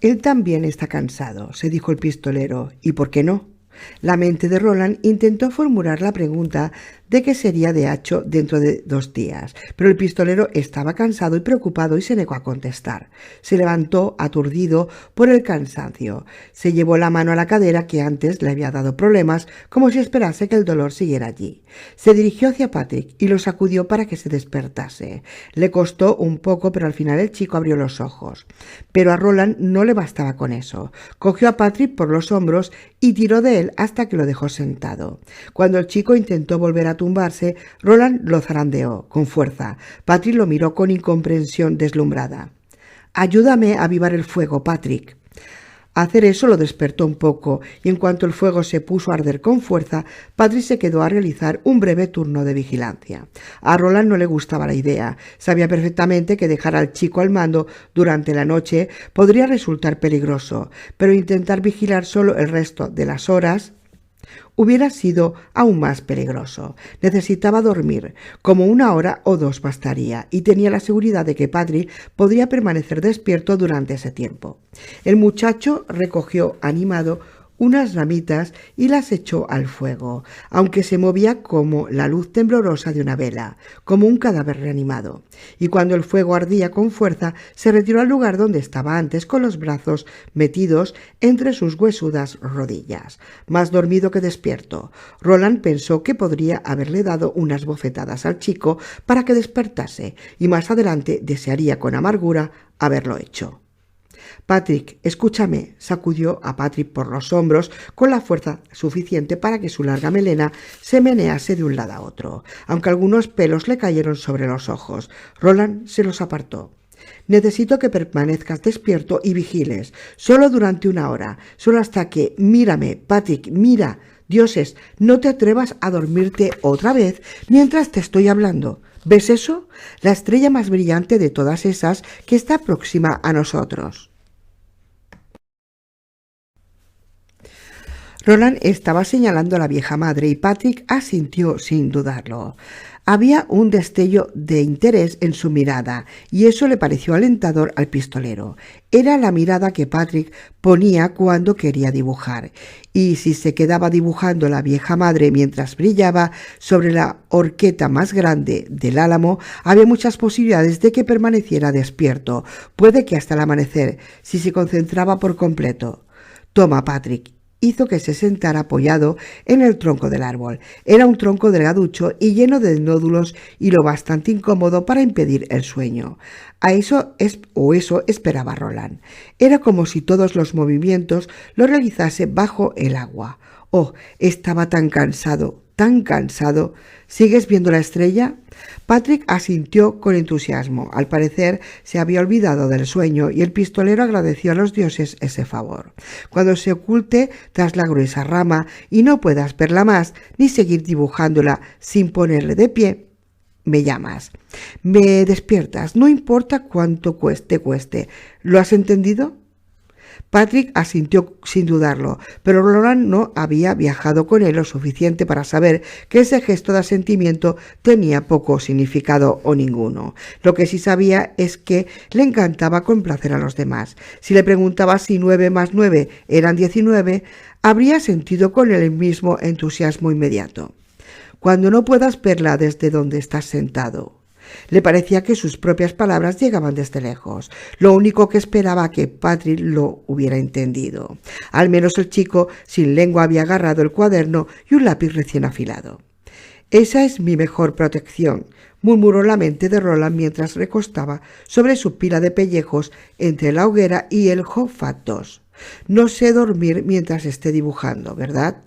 Él también está cansado, se dijo el pistolero. ¿Y por qué no? La mente de Roland intentó formular la pregunta de qué sería de Acho dentro de 2 días, pero el pistolero estaba cansado y preocupado y se negó a contestar. Se levantó aturdido por el cansancio. Se llevó la mano a la cadera que antes le había dado problemas, como si esperase que el dolor siguiera allí. Se dirigió hacia Patrick y lo sacudió para que se despertase. Le costó un poco, pero al final el chico abrió los ojos. Pero a Roland no le bastaba con eso. Cogió a Patrick por los hombros y tiró de él hasta que lo dejó sentado. Cuando el chico intentó volver a tumbarse, Roland lo zarandeó con fuerza. Patrick lo miró con incomprensión deslumbrada. «Ayúdame a avivar el fuego, Patrick». Hacer eso lo despertó un poco, y en cuanto el fuego se puso a arder con fuerza, Patrick se quedó a realizar un breve turno de vigilancia. A Roland no le gustaba la idea. Sabía perfectamente que dejar al chico al mando durante la noche podría resultar peligroso, pero intentar vigilar solo el resto de las horas hubiera sido aún más peligroso. Necesitaba dormir, como 1 hora o 2 bastaría, y tenía la seguridad de que Patrick podría permanecer despierto durante ese tiempo. El muchacho recogió animado unas ramitas y las echó al fuego, aunque se movía como la luz temblorosa de una vela, como un cadáver reanimado. Y cuando el fuego ardía con fuerza, se retiró al lugar donde estaba antes, con los brazos metidos entre sus huesudas rodillas, más dormido que despierto. Roland pensó que podría haberle dado unas bofetadas al chico para que despertase, y más adelante desearía con amargura haberlo hecho. Patrick, escúchame, sacudió a Patrick por los hombros con la fuerza suficiente para que su larga melena se menease de un lado a otro, aunque algunos pelos le cayeron sobre los ojos. Roland se los apartó. Necesito que permanezcas despierto y vigiles, solo durante 1 hora, solo hasta que... Mírame, Patrick, mira. Dioses, no te atrevas a dormirte otra vez mientras te estoy hablando. ¿Ves eso? La estrella más brillante de todas esas que está próxima a nosotros. Roland estaba señalando a la vieja madre y Patrick asintió sin dudarlo. Había un destello de interés en su mirada y eso le pareció alentador al pistolero. Era la mirada que Patrick ponía cuando quería dibujar, y si se quedaba dibujando la vieja madre mientras brillaba sobre la horqueta más grande del álamo, había muchas posibilidades de que permaneciera despierto, puede que hasta el amanecer, si se concentraba por completo. Toma, Patrick. Hizo que se sentara apoyado en el tronco del árbol. Era un tronco delgaducho y lleno de nódulos y lo bastante incómodo para impedir el sueño. Eso esperaba Roland. Era como si todos los movimientos los realizase bajo el agua. Oh, estaba tan cansado, tan cansado. ¿Sigues viendo la estrella? Patrick asintió con entusiasmo. Al parecer se había olvidado del sueño y el pistolero agradeció a los dioses ese favor. Cuando se oculte tras la gruesa rama y no puedas verla más ni seguir dibujándola sin ponerle de pie, me llamas. Me despiertas, no importa cuánto cueste. ¿Lo has entendido? Patrick asintió sin dudarlo, pero Roland no había viajado con él lo suficiente para saber que ese gesto de asentimiento tenía poco significado o ninguno. Lo que sí sabía es que le encantaba complacer a los demás. Si le preguntaba si 9 más 9 eran 19, habría sentido con él el mismo entusiasmo inmediato. Cuando no puedas verla desde donde estás sentado. Le parecía que sus propias palabras llegaban desde lejos. Lo único que esperaba que Patrick lo hubiera entendido. Al menos el chico sin lengua había agarrado el cuaderno y un lápiz recién afilado. «Esa es mi mejor protección», murmuró la mente de Roland mientras recostaba sobre su pila de pellejos entre la hoguera y el Hofat II. «No sé dormir mientras esté dibujando, ¿verdad?»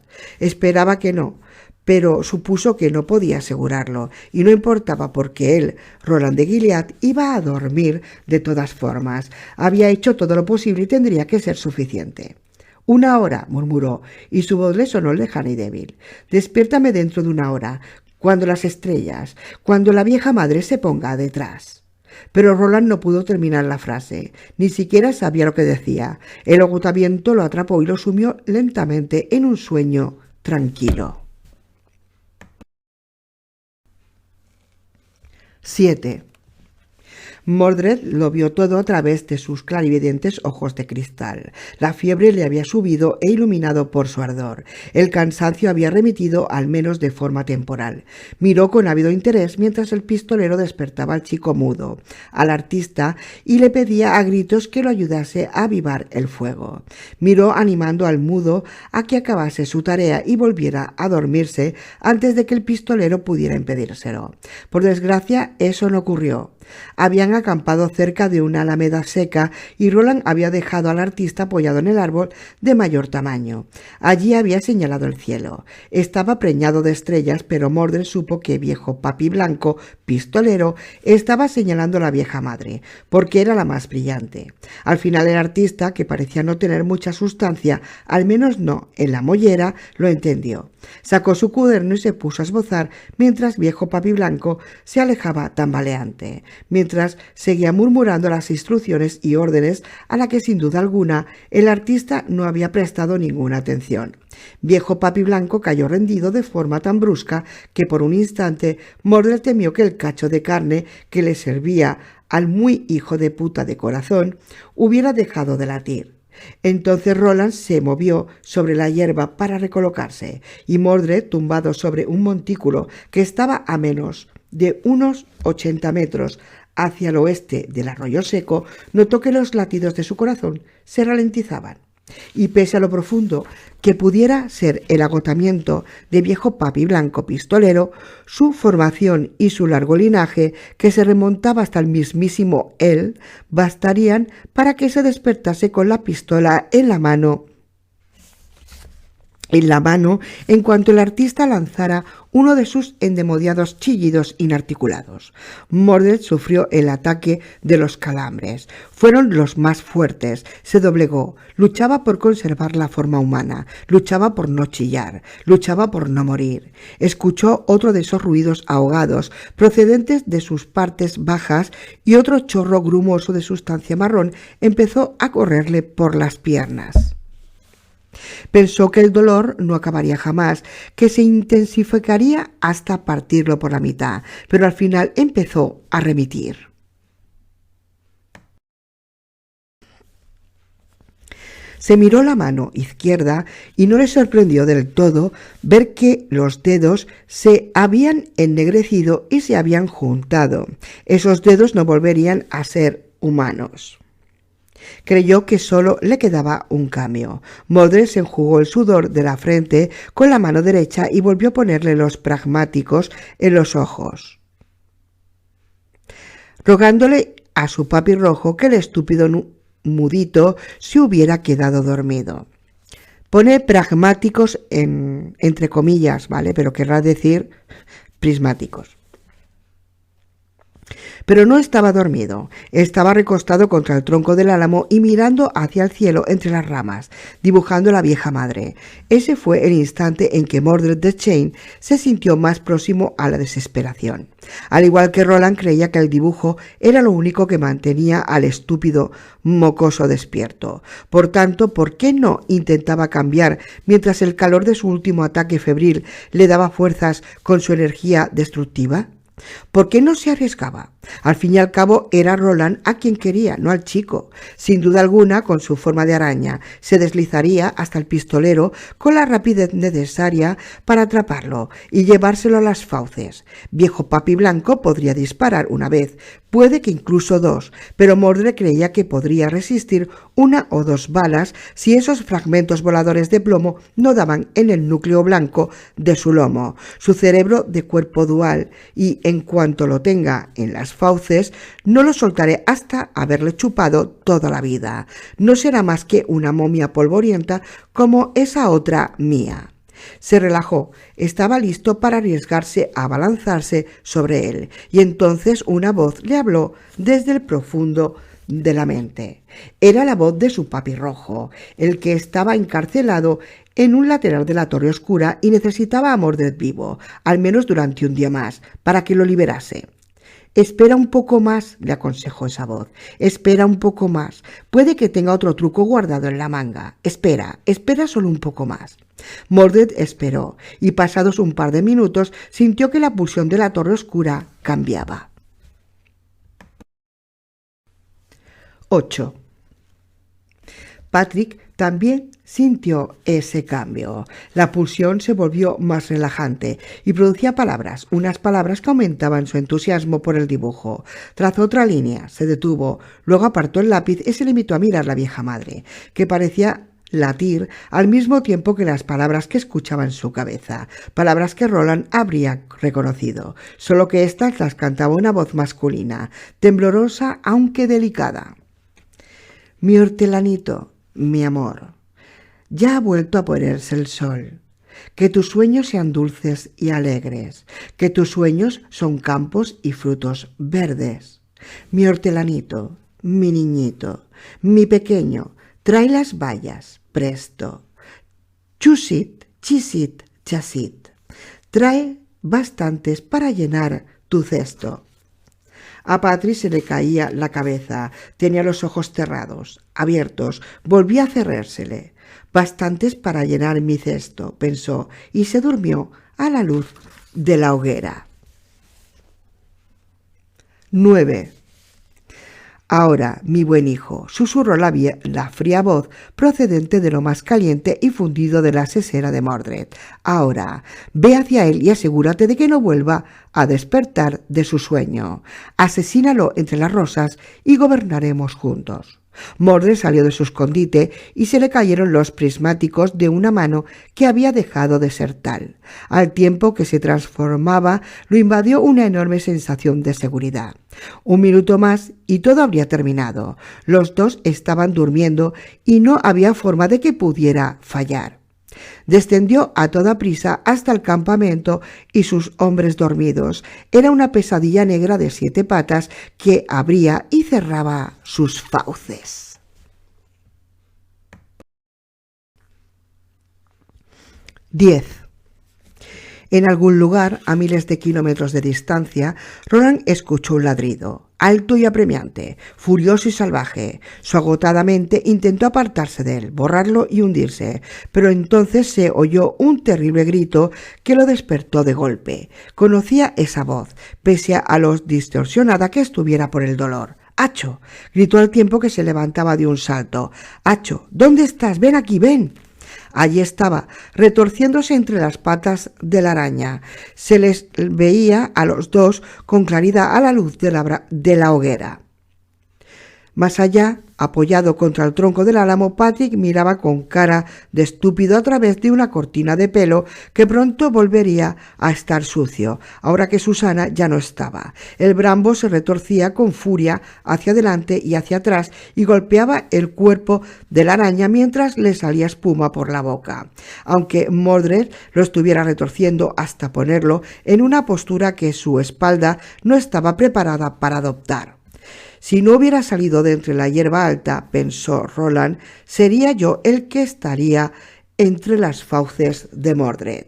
Esperaba que no, pero supuso que no podía asegurarlo, y no importaba porque él, Roland de Gilead, iba a dormir de todas formas. Había hecho todo lo posible y tendría que ser suficiente. 1 hora, murmuró, y su voz le sonó lejana y débil. Despiértame dentro de 1 hora, cuando las estrellas, cuando la vieja madre se ponga detrás. Pero Roland no pudo terminar la frase, ni siquiera sabía lo que decía. El agotamiento lo atrapó y lo sumió lentamente en un sueño tranquilo. 7. Mordred lo vio todo a través de sus clarividentes ojos de cristal. La fiebre le había subido e iluminado por su ardor. El cansancio había remitido, al menos de forma temporal. Miró con ávido interés mientras el pistolero despertaba al chico mudo, al artista, y le pedía a gritos que lo ayudase a avivar el fuego. Miró animando al mudo a que acabase su tarea y volviera a dormirse antes de que el pistolero pudiera impedírselo. Por desgracia, eso no ocurrió. Habían acampado cerca de una alameda seca y Roland había dejado al artista apoyado en el árbol de mayor tamaño. Allí había señalado el cielo. Estaba preñado de estrellas, pero Mordred supo que viejo papi blanco, pistolero, estaba señalando a la vieja madre, porque era la más brillante. Al final el artista, que parecía no tener mucha sustancia, al menos no en la mollera, lo entendió. Sacó su cuaderno y se puso a esbozar mientras viejo papi blanco se alejaba tambaleante, mientras seguía murmurando las instrucciones y órdenes a la que sin duda alguna el artista no había prestado ninguna atención. Viejo papi blanco cayó rendido de forma tan brusca que por un instante Mordred temió que el cacho de carne que le servía al muy hijo de puta de corazón hubiera dejado de latir. Entonces Roland se movió sobre la hierba para recolocarse, y Mordred, tumbado sobre un montículo que estaba a menos de unos 80 metros hacia el oeste del arroyo seco, notó que los latidos de su corazón se ralentizaban. Y pese a lo profundo que pudiera ser el agotamiento de viejo papi blanco pistolero, su formación y su largo linaje, que se remontaba hasta el mismísimo él, bastarían para que se despertase con la pistola en la mano en cuanto el artista lanzara uno de sus endemoniados chillidos inarticulados. Mordred sufrió el ataque de los calambres. Fueron los más fuertes. Se doblegó. Luchaba por conservar la forma humana. Luchaba por no chillar. Luchaba por no morir. Escuchó otro de esos ruidos ahogados procedentes de sus partes bajas y otro chorro grumoso de sustancia marrón empezó a correrle por las piernas. Pensó que el dolor no acabaría jamás, que se intensificaría hasta partirlo por la mitad, pero al final empezó a remitir. Se miró la mano izquierda y no le sorprendió del todo ver que los dedos se habían ennegrecido y se habían juntado. Esos dedos no volverían a ser humanos. Creyó que solo le quedaba un cambio. Mordred se enjugó el sudor de la frente con la mano derecha y volvió a ponerle los pragmáticos en los ojos, rogándole a su papi rojo que el estúpido mudito se hubiera quedado dormido. Pone pragmáticos entre comillas, ¿vale? Pero querrá decir prismáticos. Pero no estaba dormido, estaba recostado contra el tronco del álamo y mirando hacia el cielo entre las ramas, dibujando a la vieja madre. Ese fue el instante en que Mordred de Chain se sintió más próximo a la desesperación. Al igual que Roland, creía que el dibujo era lo único que mantenía al estúpido mocoso despierto. Por tanto, ¿por qué no intentaba cambiar mientras el calor de su último ataque febril le daba fuerzas con su energía destructiva? ¿Por qué no se arriesgaba? Al fin y al cabo era Roland a quien quería, no al chico. Sin duda alguna, con su forma de araña, se deslizaría hasta el pistolero con la rapidez necesaria para atraparlo y llevárselo a las fauces. Viejo papi blanco podría disparar una vez, puede que incluso dos, pero Mordred creía que podría resistir una o dos balas si esos fragmentos voladores de plomo no daban en el núcleo blanco de su lomo, su cerebro de cuerpo dual, y en cuanto lo tenga en las fauces, no lo soltaré hasta haberle chupado toda la vida. No será más que una momia polvorienta como esa otra mía. Se relajó, estaba listo para arriesgarse a abalanzarse sobre él, y entonces una voz le habló desde el profundo de la mente. Era la voz de su papi rojo, el que estaba encarcelado en un lateral de la torre oscura y necesitaba a Mordred vivo, al menos durante un día más, para que lo liberase. Espera un poco más, le aconsejó esa voz. Espera un poco más. Puede que tenga otro truco guardado en la manga. Espera solo un poco más. Mordred esperó, y pasados un par de minutos sintió que la pulsión de la torre oscura cambiaba. 8. Patrick también sintió ese cambio. La pulsión se volvió más relajante y producía palabras, unas palabras que aumentaban su entusiasmo por el dibujo. Trazó otra línea, se detuvo, luego apartó el lápiz y se limitó a mirar a la vieja madre, que parecía latir al mismo tiempo que las palabras que escuchaba en su cabeza, palabras que Roland habría reconocido, solo que éstas las cantaba una voz masculina, temblorosa aunque delicada. Mi hortelanito, mi amor, ya ha vuelto a ponerse el sol. Que tus sueños sean dulces y alegres, que tus sueños son campos y frutos verdes. Mi hortelanito, mi niñito, mi pequeño, trae las bayas, presto. Chusit, chisit, chasit. Trae bastantes para llenar tu cesto. A Patri se le caía la cabeza, tenía los ojos cerrados, abiertos, volvía a cerrársele. Bastantes para llenar mi cesto, pensó, y se durmió a la luz de la hoguera. 9. Ahora, mi buen hijo, susurró la fría voz procedente de lo más caliente y fundido de la sesera de Mordred. Ahora, ve hacia él y asegúrate de que no vuelva a despertar de su sueño. Asesínalo entre las rosas y gobernaremos juntos. Mordred salió de su escondite y se le cayeron los prismáticos de una mano que había dejado de ser tal. Al tiempo que se transformaba, lo invadió una enorme sensación de seguridad. Un minuto más y todo habría terminado. Los dos estaban durmiendo y no había forma de que pudiera fallar. Descendió a toda prisa hasta el campamento y sus hombres dormidos. Era una pesadilla negra de 7 patas que abría y cerraba sus fauces. 10. En algún lugar, a miles de kilómetros de distancia, Roland escuchó un ladrido, alto y apremiante, furioso y salvaje. Su agotada mente intentó apartarse de él, borrarlo y hundirse, pero entonces se oyó un terrible grito que lo despertó de golpe. Conocía esa voz, pese a lo distorsionada que estuviera por el dolor. «¡Acho!», gritó al tiempo que se levantaba de un salto. «¡Acho! ¿Dónde estás? ¡Ven aquí, ven!». Allí estaba, retorciéndose entre las patas de la araña. Se les veía a los dos con claridad a la luz de la hoguera. Más allá, apoyado contra el tronco del álamo, Patrick miraba con cara de estúpido a través de una cortina de pelo que pronto volvería a estar sucio, ahora que Susana ya no estaba. El brambo se retorcía con furia hacia adelante y hacia atrás y golpeaba el cuerpo de la araña mientras le salía espuma por la boca, aunque Mordred lo estuviera retorciendo hasta ponerlo en una postura que su espalda no estaba preparada para adoptar. Si no hubiera salido de entre la hierba alta, pensó Roland, sería yo el que estaría entre las fauces de Mordred.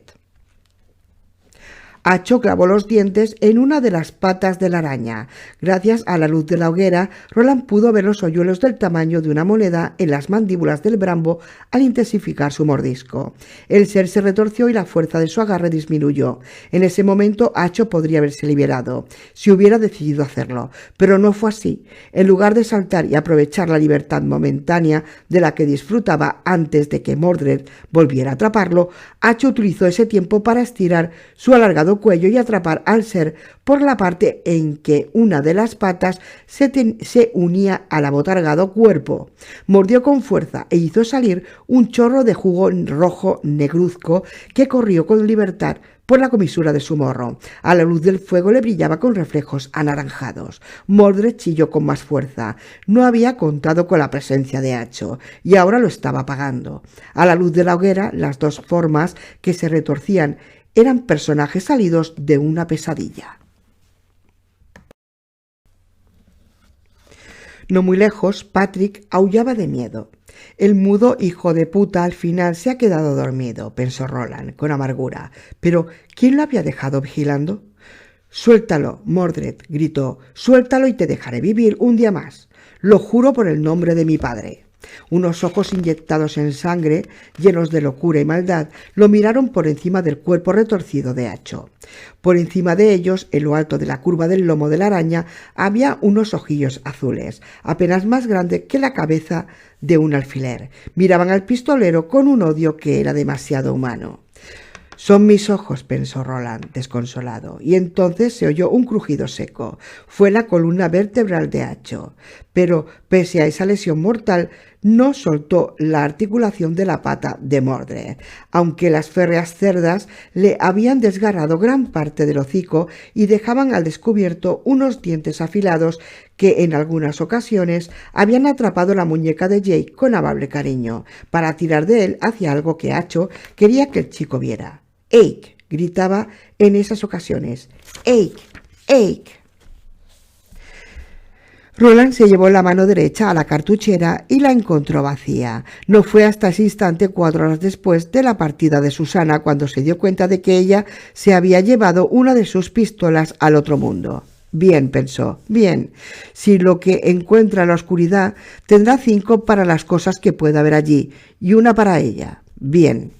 Acho clavó los dientes en una de las patas de la araña. Gracias a la luz de la hoguera, Roland pudo ver los hoyuelos del tamaño de una moneda en las mandíbulas del brambo al intensificar su mordisco. El ser se retorció y la fuerza de su agarre disminuyó. En ese momento, Acho podría haberse liberado, si hubiera decidido hacerlo, pero no fue así. En lugar de saltar y aprovechar la libertad momentánea de la que disfrutaba antes de que Mordred volviera a atraparlo, Acho utilizó ese tiempo para estirar su alargado cuello y atrapar al ser por la parte en que una de las patas se unía al abotargado cuerpo. Mordió con fuerza e hizo salir un chorro de jugo rojo negruzco que corrió con libertad por la comisura de su morro. A la luz del fuego le brillaba con reflejos anaranjados. Mordred chilló con más fuerza. No había contado con la presencia de Acho y ahora lo estaba pagando. A la luz de la hoguera, las dos formas que se retorcían eran personajes salidos de una pesadilla. No muy lejos, Patrick aullaba de miedo. El mudo hijo de puta al final se ha quedado dormido, pensó Roland con amargura. Pero ¿quién lo había dejado vigilando? «Suéltalo, Mordred», gritó. «Suéltalo y te dejaré vivir un día más. Lo juro por el nombre de mi padre». Unos ojos inyectados en sangre, llenos de locura y maldad, lo miraron por encima del cuerpo retorcido de Acho. Por encima de ellos, en lo alto de la curva del lomo de la araña, había unos ojillos azules, apenas más grandes que la cabeza de un alfiler. Miraban al pistolero con un odio que era demasiado humano. «Son mis ojos», pensó Roland, desconsolado, y entonces se oyó un crujido seco. Fue la columna vertebral de Acho. Pero, pese a esa lesión mortal, no soltó la articulación de la pata de Mordred, aunque las férreas cerdas le habían desgarrado gran parte del hocico y dejaban al descubierto unos dientes afilados que en algunas ocasiones habían atrapado la muñeca de Jake con amable cariño, para tirar de él hacia algo que Acho quería que el chico viera. «Ake», gritaba en esas ocasiones. «Ake, Ake». Roland se llevó la mano derecha a la cartuchera y la encontró vacía. No fue hasta ese instante, 4 horas después de la partida de Susana, cuando se dio cuenta de que ella se había llevado una de sus pistolas al otro mundo. Bien, pensó, bien, si lo que encuentra en la oscuridad tendrá 5 para las cosas que pueda haber allí y una para ella. Bien.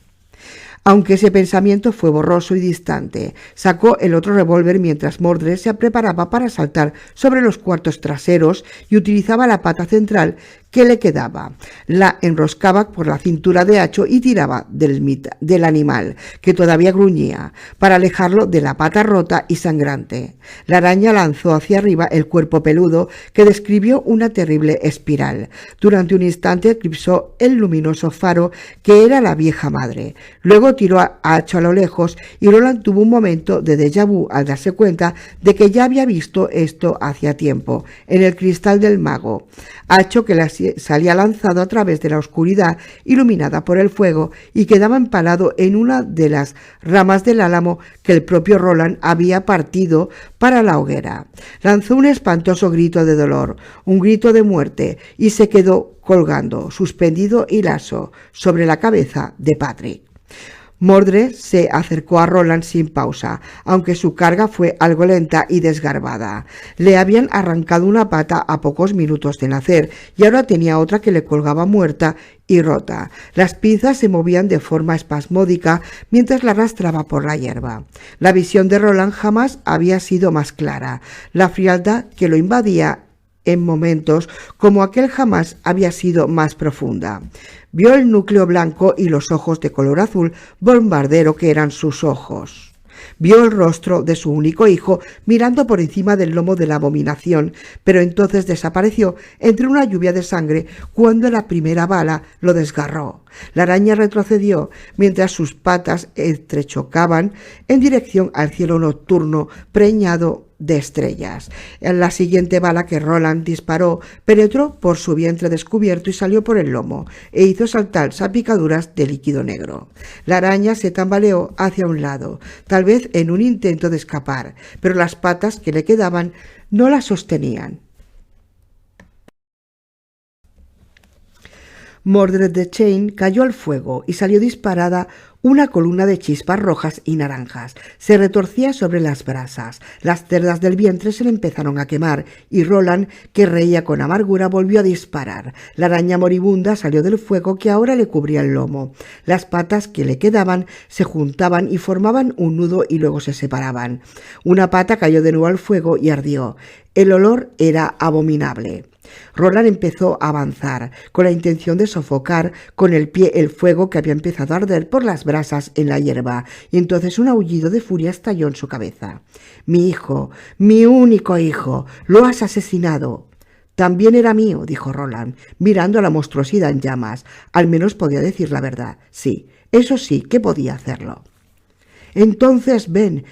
Aunque ese pensamiento fue borroso y distante, sacó el otro revólver mientras Mordred se preparaba para saltar sobre los cuartos traseros y utilizaba la pata central que le quedaba. La enroscaba por la cintura de Acho y tiraba del animal, que todavía gruñía, para alejarlo de la pata rota y sangrante. La araña lanzó hacia arriba el cuerpo peludo, que describió una terrible espiral. Durante un instante eclipsó el luminoso faro que era la vieja madre. Luego tiró a Acho a lo lejos y Roland tuvo un momento de déjà vu al darse cuenta de que ya había visto esto hacía tiempo, en el cristal del mago. Acho, que salía lanzado a través de la oscuridad iluminada por el fuego y quedaba empalado en una de las ramas del álamo que el propio Roland había partido para la hoguera. Lanzó un espantoso grito de dolor, un grito de muerte, y se quedó colgando, suspendido y laso, sobre la cabeza de Patrick. Mordred se acercó a Roland sin pausa, aunque su carga fue algo lenta y desgarbada. Le habían arrancado una pata a pocos minutos de nacer y ahora tenía otra que le colgaba muerta y rota. Las pinzas se movían de forma espasmódica mientras la arrastraba por la hierba. La visión de Roland jamás había sido más clara. La frialdad que lo invadía en momentos como aquel jamás había sido más profunda. Vio el núcleo blanco y los ojos de color azul bombardero que eran sus ojos. Vio el rostro de su único hijo mirando por encima del lomo de la abominación, pero entonces desapareció entre una lluvia de sangre cuando la primera bala lo desgarró. La araña retrocedió mientras sus patas entrechocaban en dirección al cielo nocturno preñado de estrellas. La siguiente bala que Roland disparó penetró por su vientre descubierto y salió por el lomo e hizo saltar salpicaduras de líquido negro. La araña se tambaleó hacia un lado, tal vez en un intento de escapar, pero las patas que le quedaban no la sostenían. Mordred the Chain cayó al fuego y salió disparada una columna de chispas rojas y naranjas. Se retorcía sobre las brasas. Las cerdas del vientre se le empezaron a quemar y Roland, que reía con amargura, volvió a disparar. La araña moribunda salió del fuego que ahora le cubría el lomo. Las patas que le quedaban se juntaban y formaban un nudo y luego se separaban. Una pata cayó de nuevo al fuego y ardió. El olor era abominable. Roland empezó a avanzar, con la intención de sofocar con el pie el fuego que había empezado a arder por las brasas en la hierba, y entonces un aullido de furia estalló en su cabeza. «Mi hijo, mi único hijo, lo has asesinado». «También era mío», dijo Roland, mirando a la monstruosidad en llamas. Al menos podía decir la verdad. Sí, eso sí que podía hacerlo. «Entonces ven,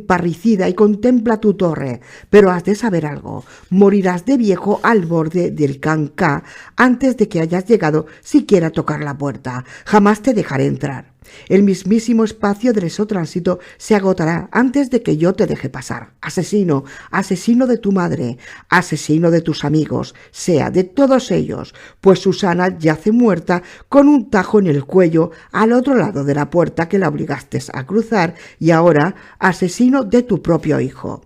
parricida, y contempla tu torre, pero has de saber algo, morirás de viejo al borde del Cancá antes de que hayas llegado siquiera a tocar la puerta. Jamás te dejaré entrar. El mismísimo espacio del exotránsito se agotará antes de que yo te deje pasar. Asesino, asesino de tu madre, asesino de tus amigos, sea de todos ellos, pues Susana yace muerta con un tajo en el cuello al otro lado de la puerta que la obligaste a cruzar, y ahora asesino de tu propio hijo».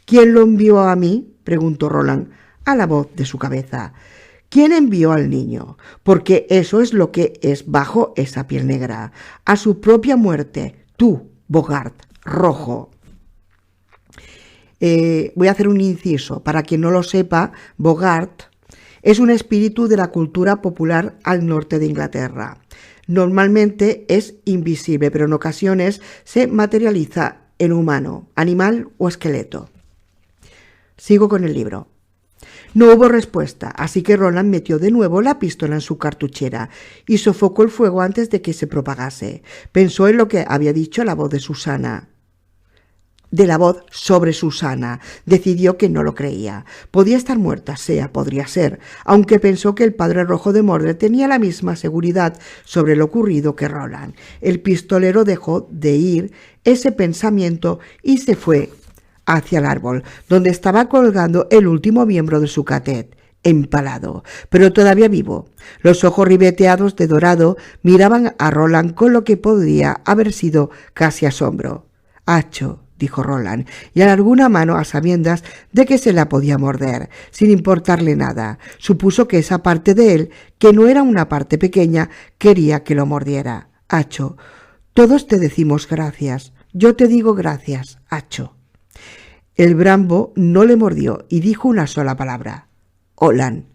«¿Quién lo envió a mí?», preguntó Roland a la voz de su cabeza. «¿Quién envió al niño? Porque eso es lo que es bajo esa piel negra. A su propia muerte. Tú, Bogart, rojo». Voy a hacer un inciso. Para quien no lo sepa, Bogart es un espíritu de la cultura popular al norte de Inglaterra. Normalmente es invisible, pero en ocasiones se materializa en humano, animal o esqueleto. Sigo con el libro. No hubo respuesta, así que Roland metió de nuevo la pistola en su cartuchera y sofocó el fuego antes de que se propagase. Pensó en lo que había dicho la voz de Susana. De la voz sobre Susana. Decidió que no lo creía. Podía estar muerta, podría ser, aunque pensó que el padre rojo de Mordred tenía la misma seguridad sobre lo ocurrido que Roland. El pistolero dejó de ir ese pensamiento y se fue hacia el árbol, donde estaba colgando el último miembro de su catet, empalado, pero todavía vivo. Los ojos ribeteados de dorado miraban a Roland con lo que podría haber sido casi asombro. «Hacho», dijo Roland, y alargó una mano a sabiendas de que se la podía morder, sin importarle nada. Supuso que esa parte de él, que no era una parte pequeña, quería que lo mordiera. «Hacho, todos te decimos gracias. Yo te digo gracias, Hacho». El Brambo no le mordió y dijo una sola palabra. «Olan»,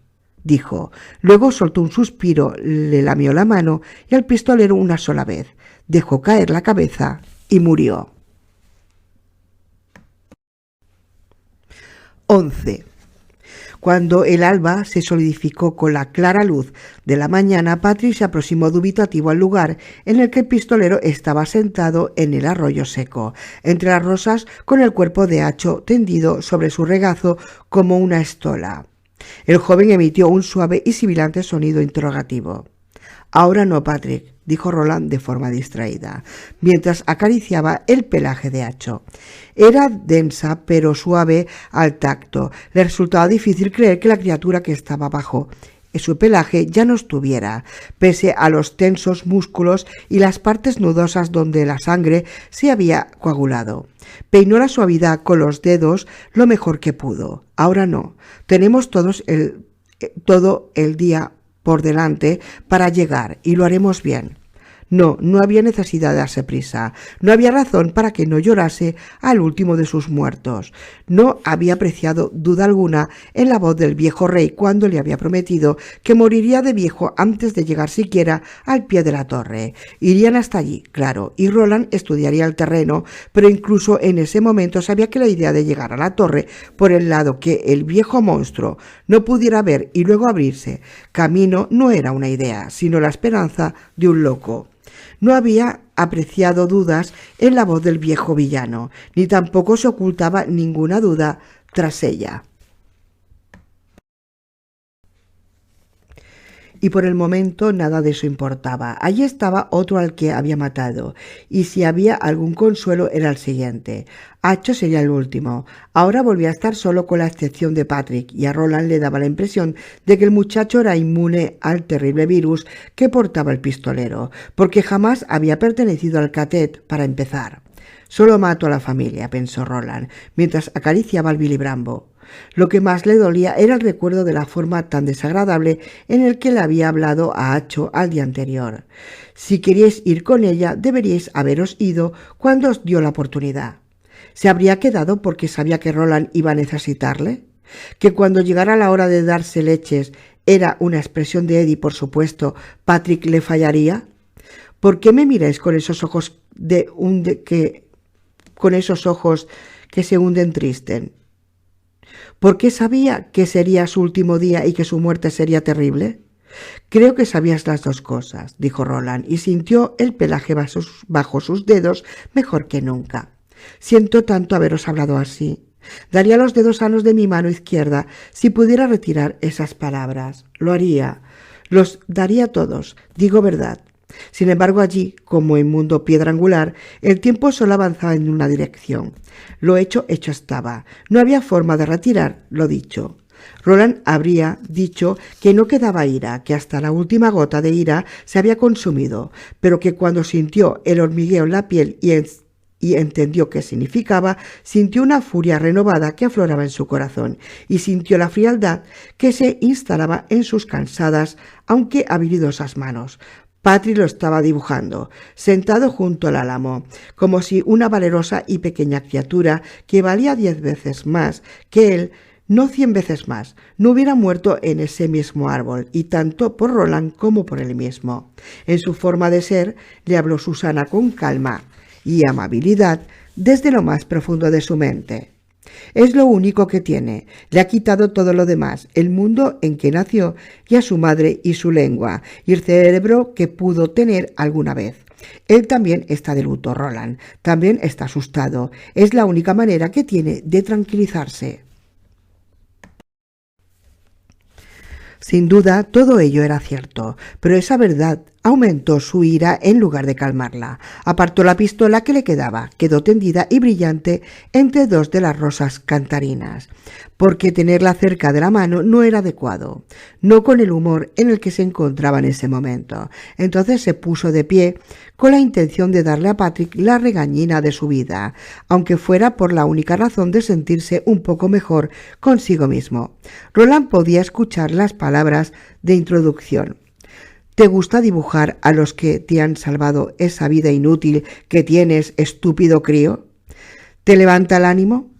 dijo. Luego soltó un suspiro, le lamió la mano y al pistolero una sola vez. Dejó caer la cabeza y murió. 11. Cuando el alba se solidificó con la clara luz de la mañana, Patrick se aproximó dubitativo al lugar en el que el pistolero estaba sentado en el arroyo seco, entre las rosas, con el cuerpo de Hacho tendido sobre su regazo como una estola. El joven emitió un suave y sibilante sonido interrogativo. «Ahora no, Patrick», dijo Roland de forma distraída, mientras acariciaba el pelaje de Hacho. Era densa pero suave al tacto. Le resultaba difícil creer que la criatura que estaba bajo su pelaje ya no estuviera, pese a los tensos músculos y las partes nudosas donde la sangre se había coagulado. Peinó la suavidad con los dedos lo mejor que pudo. «Ahora no. Tenemos todo el día por delante para llegar y lo haremos bien». No había necesidad de darse prisa. No había razón para que no llorase al último de sus muertos. No había apreciado duda alguna en la voz del viejo rey cuando le había prometido que moriría de viejo antes de llegar siquiera al pie de la torre. Irían hasta allí, claro, y Roland estudiaría el terreno, pero incluso en ese momento sabía que la idea de llegar a la torre por el lado que el viejo monstruo no pudiera ver y luego abrirse camino no era una idea, sino la esperanza de un loco. No había apreciado dudas en la voz del viejo villano, ni tampoco se ocultaba ninguna duda tras ella. Y por el momento nada de eso importaba. Allí estaba otro al que había matado, y si había algún consuelo era el siguiente. Hacho sería el último. Ahora volvía a estar solo con la excepción de Patrick, y a Roland le daba la impresión de que el muchacho era inmune al terrible virus que portaba el pistolero, porque jamás había pertenecido al catet para empezar. «Solo mato a la familia», pensó Roland, mientras acariciaba al Billy Brambo. Lo que más le dolía era el recuerdo de la forma tan desagradable en el que le había hablado a Hacho al día anterior. «Si queríais ir con ella, deberíais haberos ido cuando os dio la oportunidad». ¿Se habría quedado porque sabía que Roland iba a necesitarle? ¿Que cuando llegara la hora de darse leches era una expresión de Eddie, por supuesto, Patrick le fallaría? «¿Por qué me miráis con esos ojos que se hunden tristen?» ¿Por qué sabía que sería su último día y que su muerte sería terrible? «Creo que sabías las dos cosas», dijo Roland, y sintió el pelaje bajo sus dedos mejor que nunca. «Siento tanto haberos hablado así. Daría los dedos sanos de mi mano izquierda si pudiera retirar esas palabras. Lo haría. Los daría todos, digo verdad». Sin embargo, allí, como en mundo piedra angular, el tiempo solo avanzaba en una dirección. Lo hecho estaba. No había forma de retirar lo dicho. Roland habría dicho que no quedaba ira, que hasta la última gota de ira se había consumido, pero que cuando sintió el hormigueo en la piel y entendió qué significaba, sintió una furia renovada que afloraba en su corazón y sintió la frialdad que se instalaba en sus cansadas, aunque habilidosas manos. Patrick lo estaba dibujando, sentado junto al álamo, como si una valerosa y pequeña criatura que valía 10 veces más que él, no 100 veces más, no hubiera muerto en ese mismo árbol, y tanto por Roland como por él mismo. En su forma de ser, le habló Susana con calma y amabilidad desde lo más profundo de su mente. Es lo único que tiene. Le ha quitado todo lo demás, el mundo en que nació y a su madre y su lengua, y el cerebro que pudo tener alguna vez. Él también está de luto, Roland. También está asustado. Es la única manera que tiene de tranquilizarse. Sin duda, todo ello era cierto, pero esa verdad aumentó su ira en lugar de calmarla. Apartó la pistola que le quedaba, quedó tendida y brillante entre dos de las rosas cantarinas, porque tenerla cerca de la mano no era adecuado, no con el humor en el que se encontraba en ese momento. Entonces se puso de pie con la intención de darle a Patrick la regañina de su vida, aunque fuera por la única razón de sentirse un poco mejor consigo mismo. Roland podía escuchar las palabras de introducción. ¿Te gusta dibujar a los que te han salvado esa vida inútil que tienes, estúpido crío? ¿Te levanta el ánimo?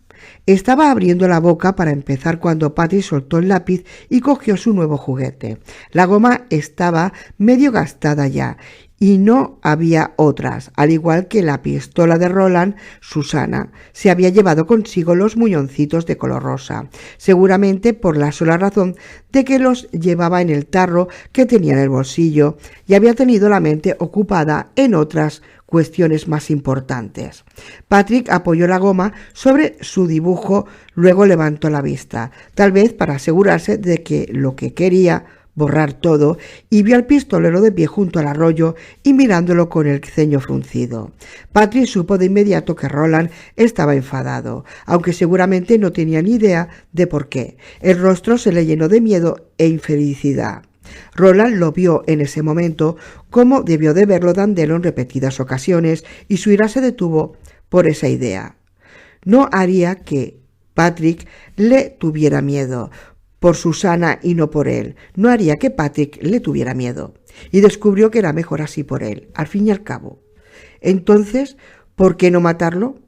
Estaba abriendo la boca para empezar cuando Patrick soltó el lápiz y cogió su nuevo juguete. La goma estaba medio gastada ya y no había otras. Al igual que la pistola de Roland, Susana se había llevado consigo los muñoncitos de color rosa, seguramente por la sola razón de que los llevaba en el tarro que tenía en el bolsillo y había tenido la mente ocupada en otras cuestiones más importantes. Patrick apoyó la goma sobre su dibujo, luego levantó la vista, tal vez para asegurarse de que lo que quería borrar todo, y vio al pistolero de pie junto al arroyo y mirándolo con el ceño fruncido. Patrick supo de inmediato que Roland estaba enfadado, aunque seguramente no tenía ni idea de por qué. El rostro se le llenó de miedo e infelicidad. Roland lo vio en ese momento, como debió de verlo Dandelo en repetidas ocasiones, y su ira se detuvo por esa idea. No haría que Patrick le tuviera miedo por Susana y no por él. No haría que Patrick le tuviera miedo. Y descubrió que era mejor así por él, al fin y al cabo. Entonces, ¿por qué no matarlo?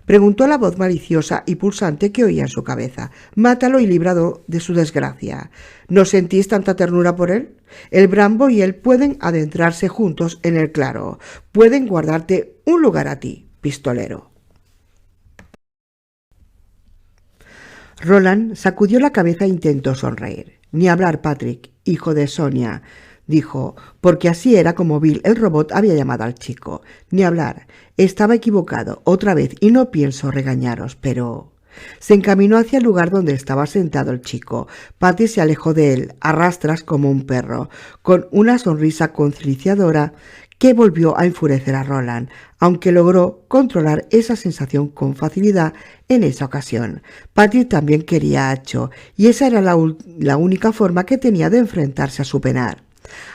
Preguntó la voz maliciosa y pulsante que oía en su cabeza. Mátalo y líbralo de su desgracia. ¿No sentís tanta ternura por él? El Brambo y él pueden adentrarse juntos en el claro. Pueden guardarte un lugar a ti, pistolero. Roland sacudió la cabeza e intentó sonreír. Ni hablar, Patrick, hijo de Sonia, dijo, porque así era como Bill el robot había llamado al chico. Ni hablar. Estaba equivocado otra vez y no pienso regañaros, pero... Se encaminó hacia el lugar donde estaba sentado el chico. Patrick se alejó de él, a rastras como un perro, con una sonrisa conciliadora que volvió a enfurecer a Roland, aunque logró controlar esa sensación con facilidad en esa ocasión. Patrick también quería a Cho, y esa era la única forma que tenía de enfrentarse a su penar.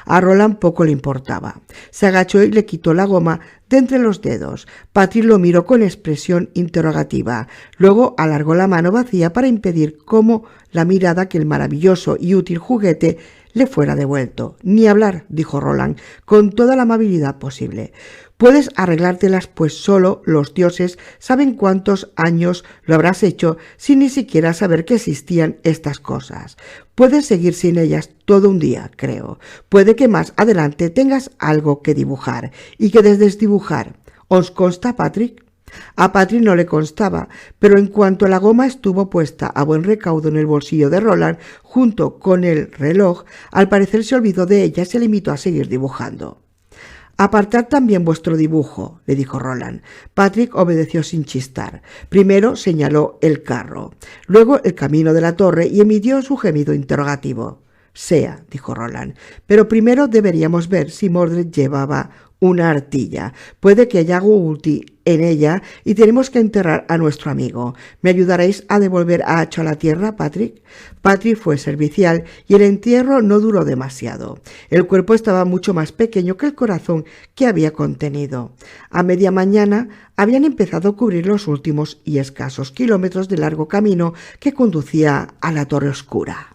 A Roland poco le importaba. Se agachó y le quitó la goma de entre los dedos. Patrick lo miró con expresión interrogativa. Luego alargó la mano vacía para impedir cómo la mirada que el maravilloso y útil juguete le fuera devuelto. Ni hablar, dijo Roland, con toda la amabilidad posible. Puedes arreglártelas, pues solo los dioses saben cuántos años lo habrás hecho sin ni siquiera saber que existían estas cosas. Puedes seguir sin ellas todo un día, creo. Puede que más adelante tengas algo que dibujar y que desdes dibujar. ¿Os consta, Patrick? A Patrick no le constaba, pero en cuanto la goma estuvo puesta a buen recaudo en el bolsillo de Roland, junto con el reloj, al parecer se olvidó de ella y se limitó a seguir dibujando. «Apartad también vuestro dibujo», le dijo Roland. Patrick obedeció sin chistar. Primero señaló el carro, luego el camino de la torre y emitió su gemido interrogativo. «Sea», dijo Roland, «pero primero deberíamos ver si Mordred llevaba una artilla. Puede que haya algo útil en ella y tenemos que enterrar a nuestro amigo. ¿Me ayudaréis a devolver a Hacho a la tierra, Patrick?» Patrick fue servicial y el entierro no duró demasiado. El cuerpo estaba mucho más pequeño que el corazón que había contenido. A media mañana habían empezado a cubrir los últimos y escasos kilómetros de largo camino que conducía a la Torre Oscura.